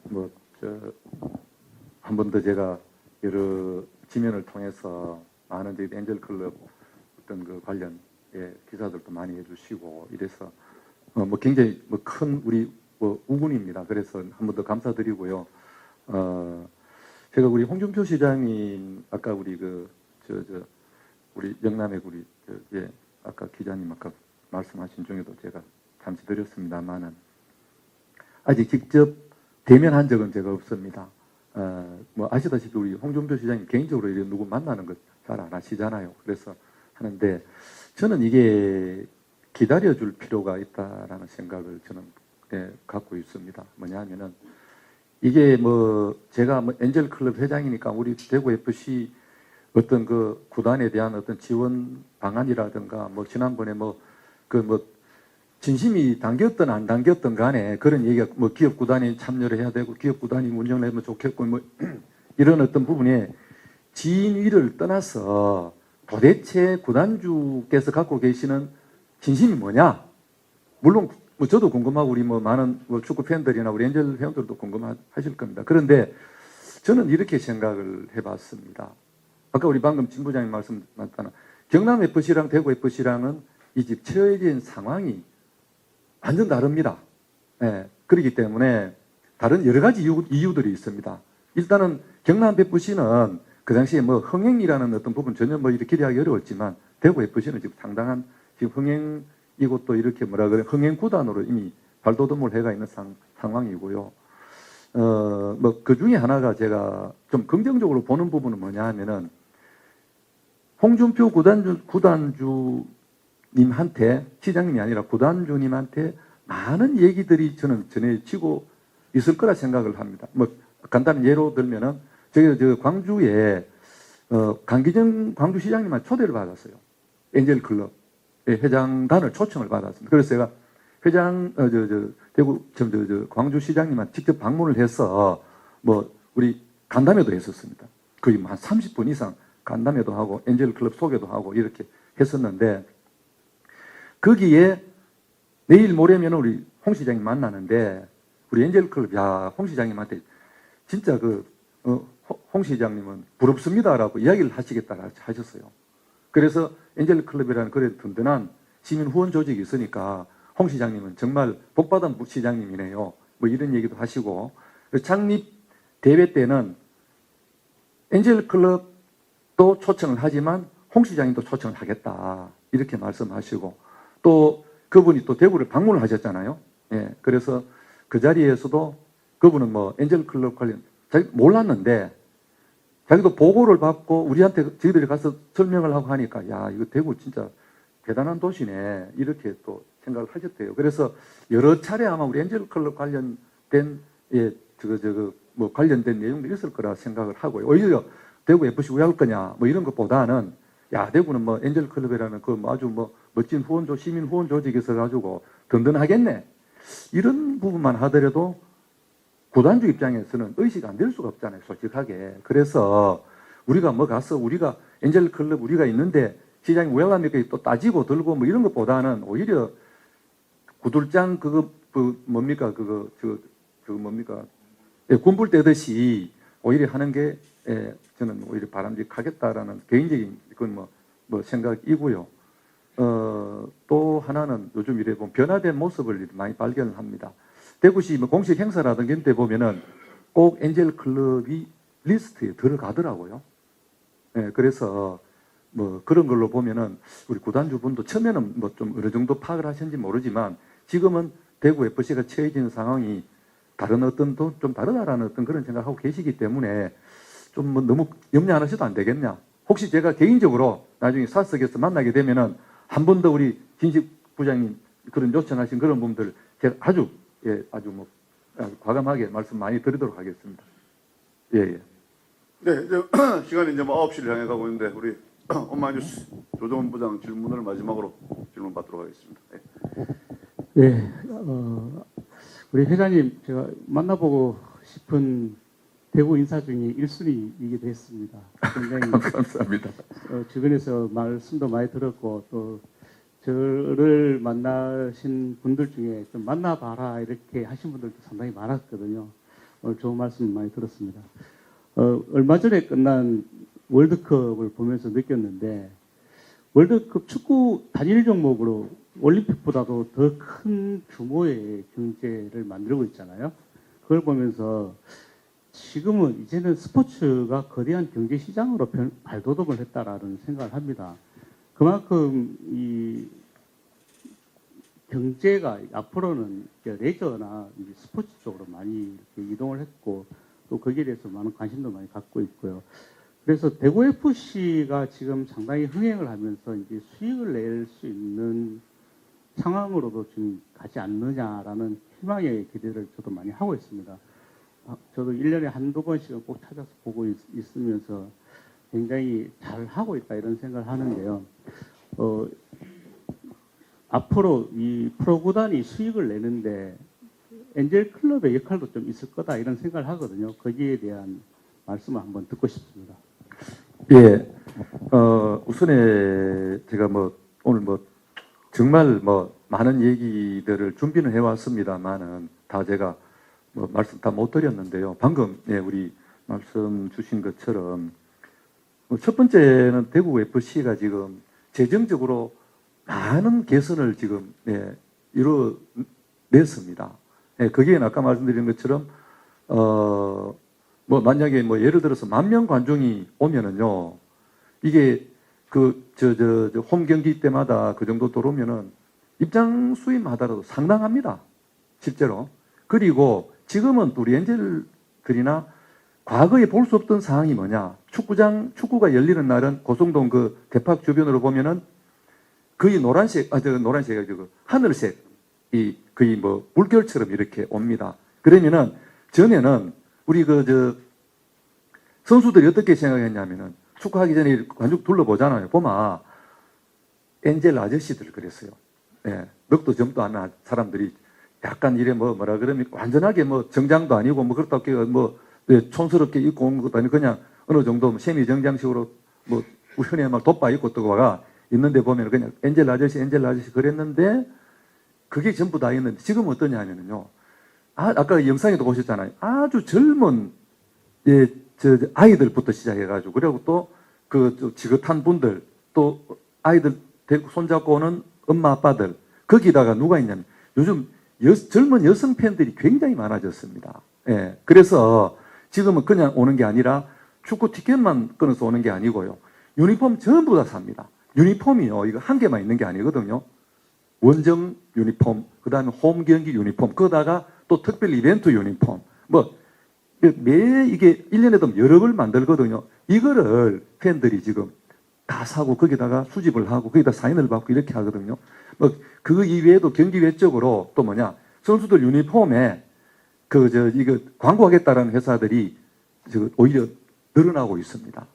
한 번 더 제가 여러 지면을 통해서 많은 저희 엔젤클럽 어떤 그 관련 기사들도 많이 해주시고 이래서 뭐 굉장히 뭐 큰 우리 우군입니다. 그래서 한 번 더 감사드리고요. 제가 우리 홍준표 시장님 아까 우리 우리 영남의 우리 아까 기자님 아까 말씀하신 중에도 제가 잠시 드렸습니다만은 아직 직접 대면한 적은 제가 없습니다. 뭐 아시다시피 우리 홍준표 시장님 개인적으로 이런 누구 만나는 것 잘 안 하시잖아요. 그래서 하는데 저는 이게 기다려줄 필요가 있다라는 생각을 저는 갖고 있습니다. 뭐냐면은 이게 뭐 제가 뭐 엔젤 클럽 회장이니까 우리 대구 FC 어떤 그 구단에 대한 어떤 지원 방안이라든가 뭐 지난번에 뭐 진심이 담겼든 안 담겼든 간에 그런 얘기가 뭐 기업 구단이 참여를 해야 되고 기업 구단이 운영을 하면 좋겠고 뭐 이런 어떤 부분에 진위를 떠나서 도대체 구단주께서 갖고 계시는 진심이 뭐냐? 물론 뭐 저도 궁금하고 우리 뭐 많은 뭐 축구 팬들이나 우리 엔젤 회원들도 궁금하실 겁니다. 그런데 저는 이렇게 생각을 해봤습니다. 아까 우리 방금 진 부장님 말씀하셨잖아. 경남 FC랑 대구 FC랑은 이 집 처해진 상황이 완전 다릅니다. 예, 그렇기 때문에 다른 여러 가지 이유들이 있습니다. 일단은 경남 FC는 그 당시에 뭐 흥행이라는 어떤 부분 전혀 뭐 이렇게 기대하기 어려웠지만 대구 FC는 지금 상당한 지금 흥행이고 또 이렇게 뭐라 그래 흥행 구단으로 이미 발돋움을 해가 있는 상황이고요. 뭐 그 중에 하나가 제가 좀 긍정적으로 보는 부분은 뭐냐 하면은 홍준표 구단주님한테 시장님이 아니라 구단주님한테 많은 얘기들이 저는 전해지고 있을 거라 생각을 합니다. 뭐 간단한 예로 들면은 저 광주에 강기정 광주시장님한테 초대를 받았어요. 엔젤클럽 회장단을 초청을 받았습니다. 그래서 제가 회장 대구 광주시장님한테 직접 방문을 해서 뭐 우리 간담회도 했었습니다. 거의 한 30분 이상 간담회도 하고 엔젤클럽 소개도 하고 이렇게 했었는데 거기에 내일 모레면 우리 홍 시장님 만나는데 우리 엔젤클럽 홍 시장님한테 진짜 홍 시장님은 부럽습니다라고 이야기를 하시겠다고 하셨어요. 그래서 엔젤클럽이라는 그런 든든한 시민 후원 조직이 있으니까 홍 시장님은 정말 복받은 시장님이네요. 뭐 이런 얘기도 하시고 창립 대회 때는 엔젤클럽도 초청을 하지만 홍 시장님도 초청을 하겠다 이렇게 말씀하시고 또 그분이 또 대구를 방문을 하셨잖아요. 예, 그래서 그 자리에서도 그분은 뭐 엔젤클럽 관련 자기 몰랐는데 자기도 보고를 받고 우리한테 저희들이 가서 설명을 하고 하니까 야 이거 대구 진짜 대단한 도시네 이렇게 또 생각을 하셨대요. 그래서 여러 차례 아마 우리 엔젤클럽 관련된 뭐 관련된 내용도 있을 거라 생각을 하고요. 오히려 대구 FC 왜 할 거냐 뭐 이런 것보다는 야 대구는 뭐 엔젤클럽이라는 아주 뭐 멋진 시민 후원 조직이 있어가지고 든든하겠네 이런 부분만 하더라도 구단주 입장에서는 의식 안 될 수가 없잖아요, 솔직하게. 그래서 우리가 뭐 가서 우리가 엔젤클럽 우리가 있는데 시장이 왜 갑니까? 또 따지고 들고 뭐 이런 것보다는 오히려 구들장 뭡니까? 뭡니까? 예, 군불 떼듯이 오히려 하는 게 저는 오히려 바람직하겠다라는 개인적인 그건 뭐 생각이고요. 또 하나는 요즘 이래 보면 변화된 모습을 많이 발견을 합니다. 대구시 뭐 공식 행사라든가 이런 데 보면은 꼭 엔젤클럽이 리스트에 들어가더라고요. 예, 그래서 뭐 그런 걸로 보면은 우리 구단주분도 처음에는 뭐 좀 어느 정도 파악을 하셨는지 모르지만 지금은 대구 FC가 처해진 상황이 다른 어떤 좀 다르다라는 어떤 그런 생각하고 계시기 때문에 좀 뭐 너무 염려 안 하셔도 안 되겠냐. 혹시 제가 개인적으로 나중에 사석에서 만나게 되면은 한 번 더 우리 진식 부장님 그런 요청하신 그런 부분들 제가 아주 뭐 과감하게 말씀 많이 드리도록 하겠습니다. 예. 네, 이제 시간이 이제 뭐 9시를 향해 가고 있는데 우리 엄마뉴스 조정훈 부장 질문을 마지막으로 질문 받도록 하겠습니다. 네, 우리 회장님 제가 만나보고 싶은 대구 인사 중에 1순위이기도 했습니다. 굉장히 감사합니다. 주변에서 말씀도 많이 들었고 또 저를 만나신 분들 중에 좀 만나봐라 이렇게 하신 분들도 상당히 많았거든요. 오늘 좋은 말씀 많이 들었습니다. 얼마 전에 끝난 월드컵을 보면서 느꼈는데 월드컵 축구 단일 종목으로 올림픽보다도 더 큰 규모의 경제를 만들고 있잖아요. 그걸 보면서 지금은 이제는 스포츠가 거대한 경제 시장으로 발돋움을 했다라는 생각을 합니다. 그만큼 이 경제가 앞으로는 이제 레저나 이제 스포츠 쪽으로 많이 이렇게 이동을 했고 또 거기에 대해서 많은 관심도 많이 갖고 있고요. 그래서 대구 FC가 지금 상당히 흥행을 하면서 이제 수익을 낼 수 있는 상황으로도 지금 가지 않느냐라는 희망의 기대를 저도 많이 하고 있습니다. 저도 1년에 한두 번씩은 꼭 찾아서 보고 있으면서 굉장히 잘 하고 있다 이런 생각을 하는데요. 앞으로 이 프로구단이 수익을 내는데 엔젤 클럽의 역할도 좀 있을 거다 이런 생각을 하거든요. 거기에 대한 말씀을 한번 듣고 싶습니다. 예, 우선에 제가 오늘 정말 많은 얘기들을 준비는 해왔습니다만은 다 제가 말씀 다 못 드렸는데요. 방금 우리 말씀 주신 것처럼 첫 번째는 대구 FC가 지금 재정적으로 많은 개선을 지금 이뤄냈습니다. 거기에 아까 말씀드린 것처럼 만약에 예를 들어서 10,000명 관중이 오면은요, 이게 홈 경기 때마다 그 정도 들어오면은 입장 수입하더라도 상당합니다. 실제로. 그리고 지금은 우리 엔젤들이나 과거에 볼 수 없던 상황이 뭐냐. 축구가 열리는 날은 고성동 그 대팍 주변으로 보면은 거의 하늘색이 거의 물결처럼 이렇게 옵니다. 그러면은 전에는 우리 선수들이 어떻게 생각했냐면은 축구하기 전에 관중 둘러보잖아요. 보면 엔젤 아저씨들 그랬어요. 예, 넉도 점도 안 한 사람들이 약간 이래 뭐라 그러면 완전하게 정장도 아니고 그렇다고 촌스럽게 입고 온 것도 아니고 그냥 어느 정도 세미 정장식으로 흔히 말 돋바 입고 또가 있는데 보면 그냥 엔젤 아저씨 그랬는데 그게 전부 다였는데 지금 어떠냐 하면은요. 아까 영상에도 보셨잖아요. 아주 젊은 아이들부터 시작해가지고 그리고 또 지긋한 분들 또 아이들 데리고 손잡고 오는 엄마 아빠들 거기다가 누가 있냐면 요즘 젊은 여성 팬들이 굉장히 많아졌습니다. 예, 그래서 지금은 그냥 오는 게 아니라 축구 티켓만 끊어서 오는 게 아니고요. 유니폼 전부 다 삽니다. 유니폼이요. 이거 한 개만 있는 게 아니거든요. 원정 유니폼, 그 다음에 홈 경기 유니폼, 거기다가 또 특별 이벤트 유니폼. 이게 1년에도 여러 벌 만들거든요. 이거를 팬들이 지금 다 사고 거기다가 수집을 하고 거기다 사인을 받고 이렇게 하거든요. 그 이외에도 경기 외적으로 또 선수들 유니폼에 이거 광고하겠다라는 회사들이 오히려 늘어나고 있습니다.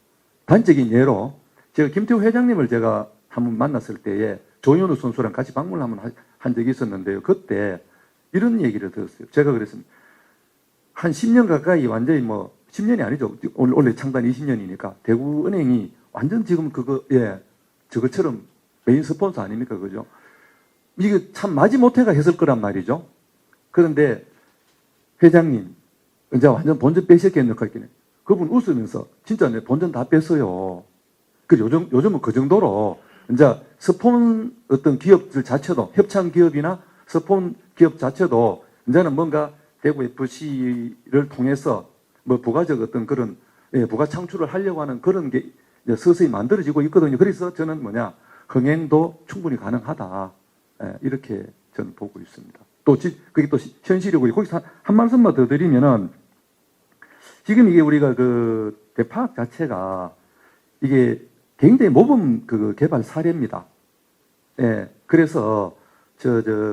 단적인 예로 제가 김태우 회장님을 제가 한번 만났을 때에 조현우 선수랑 같이 방문을 한번 한 적이 있었는데요. 그때 이런 얘기를 들었어요. 제가 그랬습니다. 한 10년 가까이 완전히 10년이 아니죠. 원래 창단 20년이니까 대구은행이 완전 지금 저것처럼 메인 스폰서 아닙니까? 그죠? 이게 참 마지못해가 했을 거란 말이죠. 그런데 회장님, 이제 완전 본전 빼셨겠네요. 그분 웃으면서 진짜 내 본전 다 뺐어요. 요즘은 그 정도로 이제 어떤 기업들 자체도 협찬 기업이나 스폰 기업 자체도 이제는 뭔가 대구 FC를 통해서 부가적 어떤 그런 부가 창출을 하려고 하는 그런 게 서서히 만들어지고 있거든요. 그래서 저는 흥행도 충분히 가능하다. 이렇게 저는 보고 있습니다. 그게 또 현실이고, 거기서 한 말씀만 더 드리면은, 지금 이게 우리가 대파학 자체가 이게 굉장히 모범 개발 사례입니다. 예. 그래서,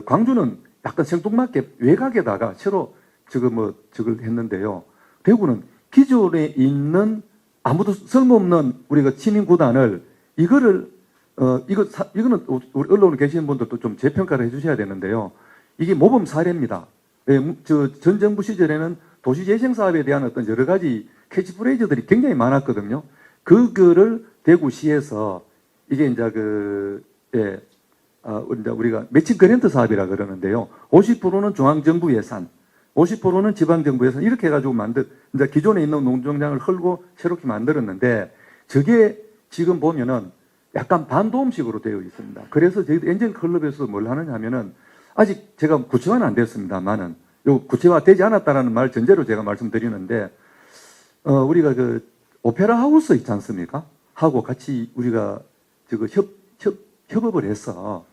광주는 약간 생뚱맞게 외곽에다가 새로 저걸 했는데요. 대구는 기존에 있는 아무도 쓸모없는 우리가 시민구단을 이거는 우리 언론에 계시는 분들도 좀 재평가를 해주셔야 되는데요. 이게 모범 사례입니다. 예, 전 정부 시절에는 도시재생사업에 대한 어떤 여러 가지 캐치프레이즈들이 굉장히 많았거든요. 그거를 대구시에서 이게 이제 우리가 매칭 그랜트 사업이라 그러는데요. 50%는 중앙정부 예산, 50%는 지방정부 예산 이렇게 해가지고 이제 기존에 있는 농정장을 헐고 새롭게 만들었는데 저게 지금 보면은 약간 반도움식으로 되어 있습니다. 그래서 저희들 엔젤클럽에서 뭘 하느냐 하면은 아직 제가 구체화는 안 됐습니다만은 구체화 되지 않았다라는 말 전제로 제가 말씀드리는데 우리가 오페라 하우스 있지 않습니까? 하고 같이 우리가 협업을 해서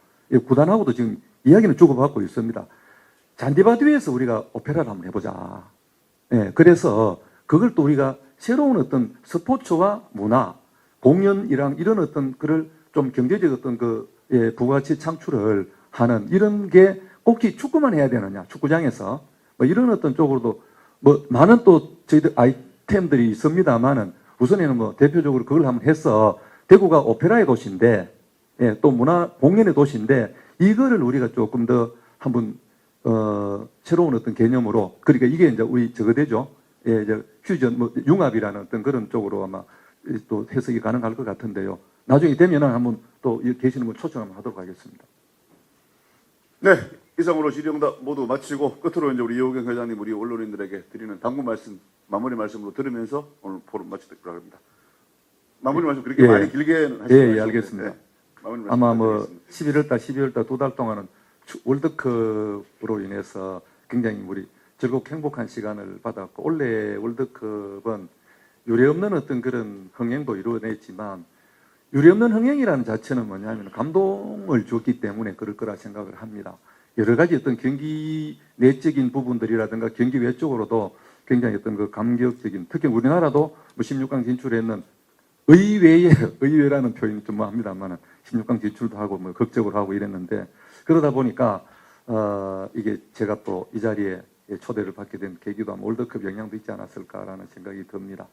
구단하고도 지금 이야기는 주고받고 있습니다. 잔디바드에서 우리가 오페라를 한번 해보자. 예, 그래서 그걸 또 우리가 새로운 어떤 스포츠와 문화, 공연이랑 이런 어떤 그를 좀 경제적 어떤 부가가치 창출을 하는 이런 게 꼭 축구만 해야 되느냐, 축구장에서. 뭐 이런 어떤 쪽으로도 뭐 많은 또 저희들 아이템들이 있습니다만은 우선에는 뭐 대표적으로 그걸 한번 해서 대구가 오페라의 도시인데, 예, 또 문화 공연의 도시인데 이거를 우리가 조금 더 한번 새로운 어떤 개념으로, 그러니까 이게 이제 우리 저거 되죠. 예, 이제 퓨전 뭐 융합이라는 어떤 그런 쪽으로 아마 또 해석이 가능할 것 같은데요. 나중에 되면은 한번 또 계시는 분 초청 한번 하도록 하겠습니다. 네, 이상으로 질의응답 모두 마치고 끝으로 이제 우리 이호경 회장님 우리 언론인들에게 드리는 당부 말씀, 마무리 말씀으로 들으면서 오늘 포럼 마치도록 합니다. 마무리 말씀 그렇게 예. 많이 길게 하시면 예, 알겠습니다. 마무리 말씀 아마 뭐 부탁드리겠습니다. 11월달 2달 동안은 월드컵으로 인해서 굉장히 우리 즐겁고 행복한 시간을 받았고, 원래 월드컵은 유례없는 어떤 그런 흥행도 이루어냈지만, 유례없는 흥행이라는 자체는 뭐냐면 감동을 줬기 때문에 그럴 거라 생각을 합니다. 여러 가지 어떤 경기 내적인 부분들이라든가 경기 외적으로도 굉장히 어떤 그 감격적인, 특히 우리나라도 뭐 16강 진출했는 의외라는 표현이 좀 뭐합니다만 16강 진출도 하고 뭐 극적으로 하고 이랬는데, 그러다 보니까 이게 제가 또 이 자리에 초대를 받게 된 계기도 아마 월드컵 영향도 있지 않았을까라는 생각이 듭니다.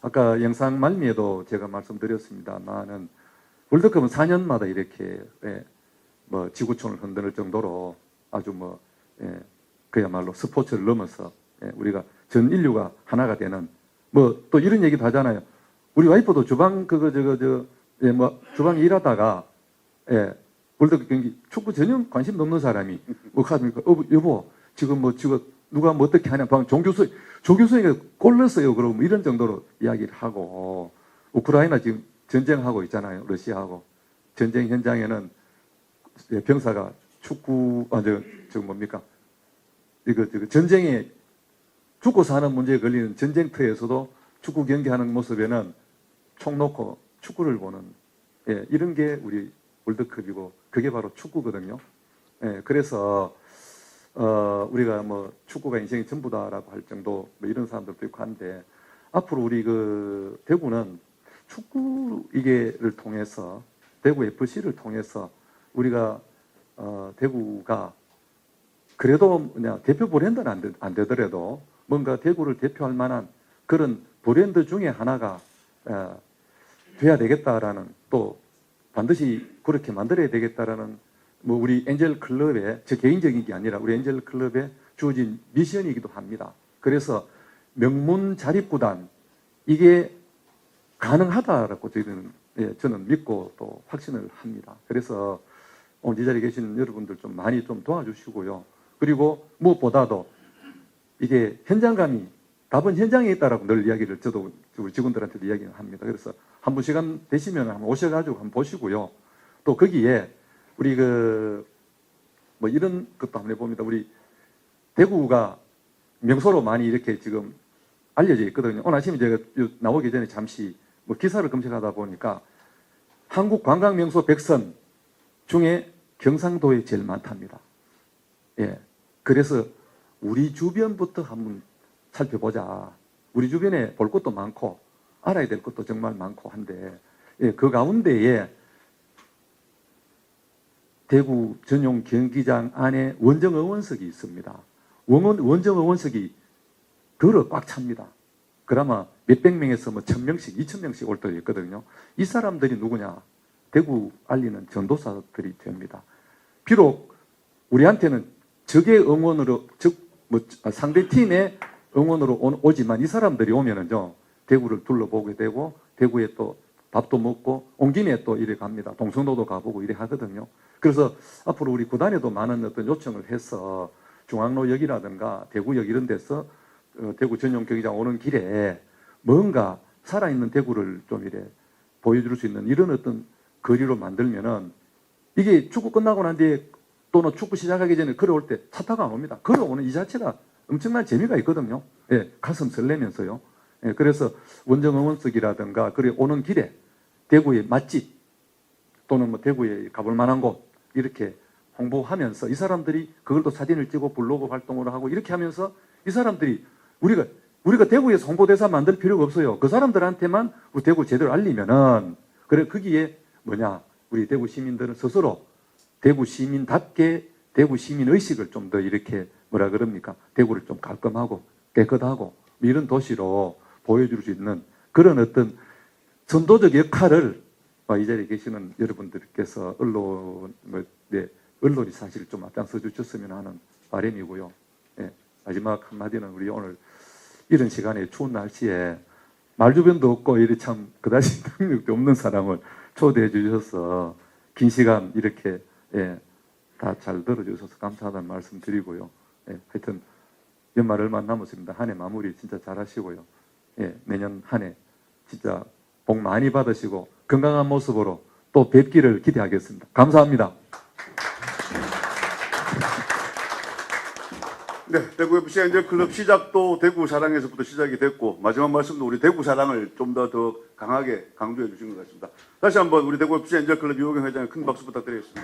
아까 영상 말미에도 제가 말씀드렸습니다만은 월드컵은 4년마다 이렇게 뭐 지구촌을 흔드는 정도로 아주 뭐 그야말로 스포츠를 넘어서 우리가 전 인류가 하나가 되는, 뭐 또 이런 얘기도 하잖아요. 우리 와이프도 주방 뭐 주방에 일하다가 월드컵 경기 축구 전혀 관심 없는 사람이 뭐 가니까 여보 지금 누가 뭐 어떻게 하냐, 방 조교수가 골 넣었어요. 그러고 뭐 이런 정도로 이야기를 하고, 우크라이나 지금 전쟁하고 있잖아요. 러시아하고. 전쟁 현장에는 병사가 전쟁에 죽고 사는 문제에 걸리는 전쟁터에서도 축구 경기하는 모습에는 총 놓고 축구를 보는, 이런 게 우리 월드컵이고 그게 바로 축구거든요. 그래서 우리가 뭐 축구가 인생이 전부다라고 할 정도 뭐 이런 사람들도 있고 한데, 앞으로 우리 그 대구는 축구 이게를 통해서, 대구 FC를 통해서 우리가 대구가 그래도 그냥 대표 브랜드는 안 되더라도 뭔가 대구를 대표할 만한 그런 브랜드 중에 하나가 돼야 되겠다라는, 또 반드시 그렇게 만들어야 되겠다라는 뭐 우리 엔젤 클럽의, 제 개인적인 게 아니라 우리 엔젤 클럽에 주어진 미션이기도 합니다. 그래서 명문 자립구단, 이게 가능하다라고 저는 믿고 또 확신을 합니다. 그래서 오늘 이 자리에 계신 여러분들 좀 많이 좀 도와주시고요. 그리고 무엇보다도 이게 현장감이, 답은 현장에 있다라고 늘 이야기를 저도 우리 직원들한테도 이야기를 합니다. 그래서 한번 시간 되시면 한번 오셔가지고 한번 보시고요. 또 거기에 우리 뭐 이런 것도 한번 해봅니다. 우리 대구가 명소로 많이 이렇게 지금 알려져 있거든요. 오늘 아침에 제가 나오기 전에 잠시 뭐 기사를 검색하다 보니까 한국 관광 명소 100선 중에 경상도에 제일 많답니다. 그래서 우리 주변부터 한번 살펴보자. 우리 주변에 볼 것도 많고 알아야 될 것도 정말 많고 한데, 그 가운데에 대구 전용 경기장 안에 원정 응원석이 있습니다. 원정 응원석이 더러 꽉 찹니다. 그나마 몇백 명에서 뭐 1000명씩, 2000명씩 올 때도 있거든요. 이 사람들이 누구냐? 대구 알리는 전도사들이 됩니다. 비록 우리한테는 적의 응원으로, 상대 팀의 응원으로 오지만 이 사람들이 오면은요, 대구를 둘러보게 되고, 대구에 또 밥도 먹고, 온 김에 또 이래 갑니다. 동성로도 가보고 이래 하거든요. 그래서 앞으로 우리 구단에도 많은 어떤 요청을 해서 중앙로역이라든가 대구역 이런 데서 대구 전용 경기장 오는 길에 뭔가 살아있는 대구를 좀 이래 보여줄 수 있는 이런 어떤 거리로 만들면은, 이게 축구 끝나고 난 뒤에 또는 축구 시작하기 전에 걸어올 때 차 타고 안 옵니다. 걸어오는 이 자체가 엄청난 재미가 있거든요. 가슴 설레면서요. 그래서 원정 응원석이라든가 그래 오는 길에 대구의 맛집 또는 뭐 대구에 가볼 만한 곳 이렇게 홍보하면서 이 사람들이 그걸 또 사진을 찍고 블로그 활동을 하고 이렇게 하면서 이 사람들이 우리가 대구에서 홍보대사 만들 필요가 없어요. 그 사람들한테만 우리 대구 제대로 알리면은 그래 거기에 뭐냐 우리 대구 시민들은 스스로 대구 시민답게 대구 시민 의식을 좀 더 이렇게 뭐라 그럽니까 대구를 좀 깔끔하고 깨끗하고 이런 도시로 보여줄 수 있는 그런 어떤 선도적 역할을 이 자리에 계시는 여러분들께서 언론이 사실 좀 앞장서 주셨으면 하는 바람이고요. 예, 마지막 한마디는 우리 오늘 이런 시간에 추운 날씨에 말주변도 없고 이렇게 참 그다지 능력도 없는 사람을 초대해 주셔서 긴 시간 이렇게 다 잘 들어주셔서 감사하다는 말씀 드리고요. 하여튼 연말 얼마 안 남았습니다. 한 해 마무리 진짜 잘 하시고요. 내년 한 해 진짜 복 많이 받으시고 건강한 모습으로 또 뵙기를 기대하겠습니다. 감사합니다. 네, 대구 FC 엔젤클럽 시작도 대구 사랑에서부터 시작이 됐고 마지막 말씀도 우리 대구 사랑을 좀 더 강하게 강조해 주신 것 같습니다. 다시 한번 우리 대구 FC 엔젤클럽 유호경 회장의 큰 박수 부탁드리겠습니다.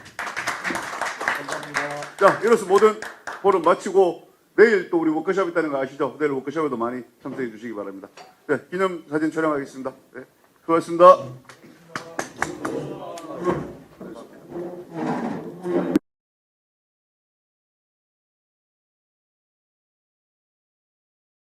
감사합니다. 자, 이로써 모든 포럼 마치고 내일 또 우리 워크숍 있다는 거 아시죠? 내일 워크숍에도 많이 참석해 주시기 바랍니다. 네, 기념 사진 촬영하겠습니다. 네, 수고하셨습니다.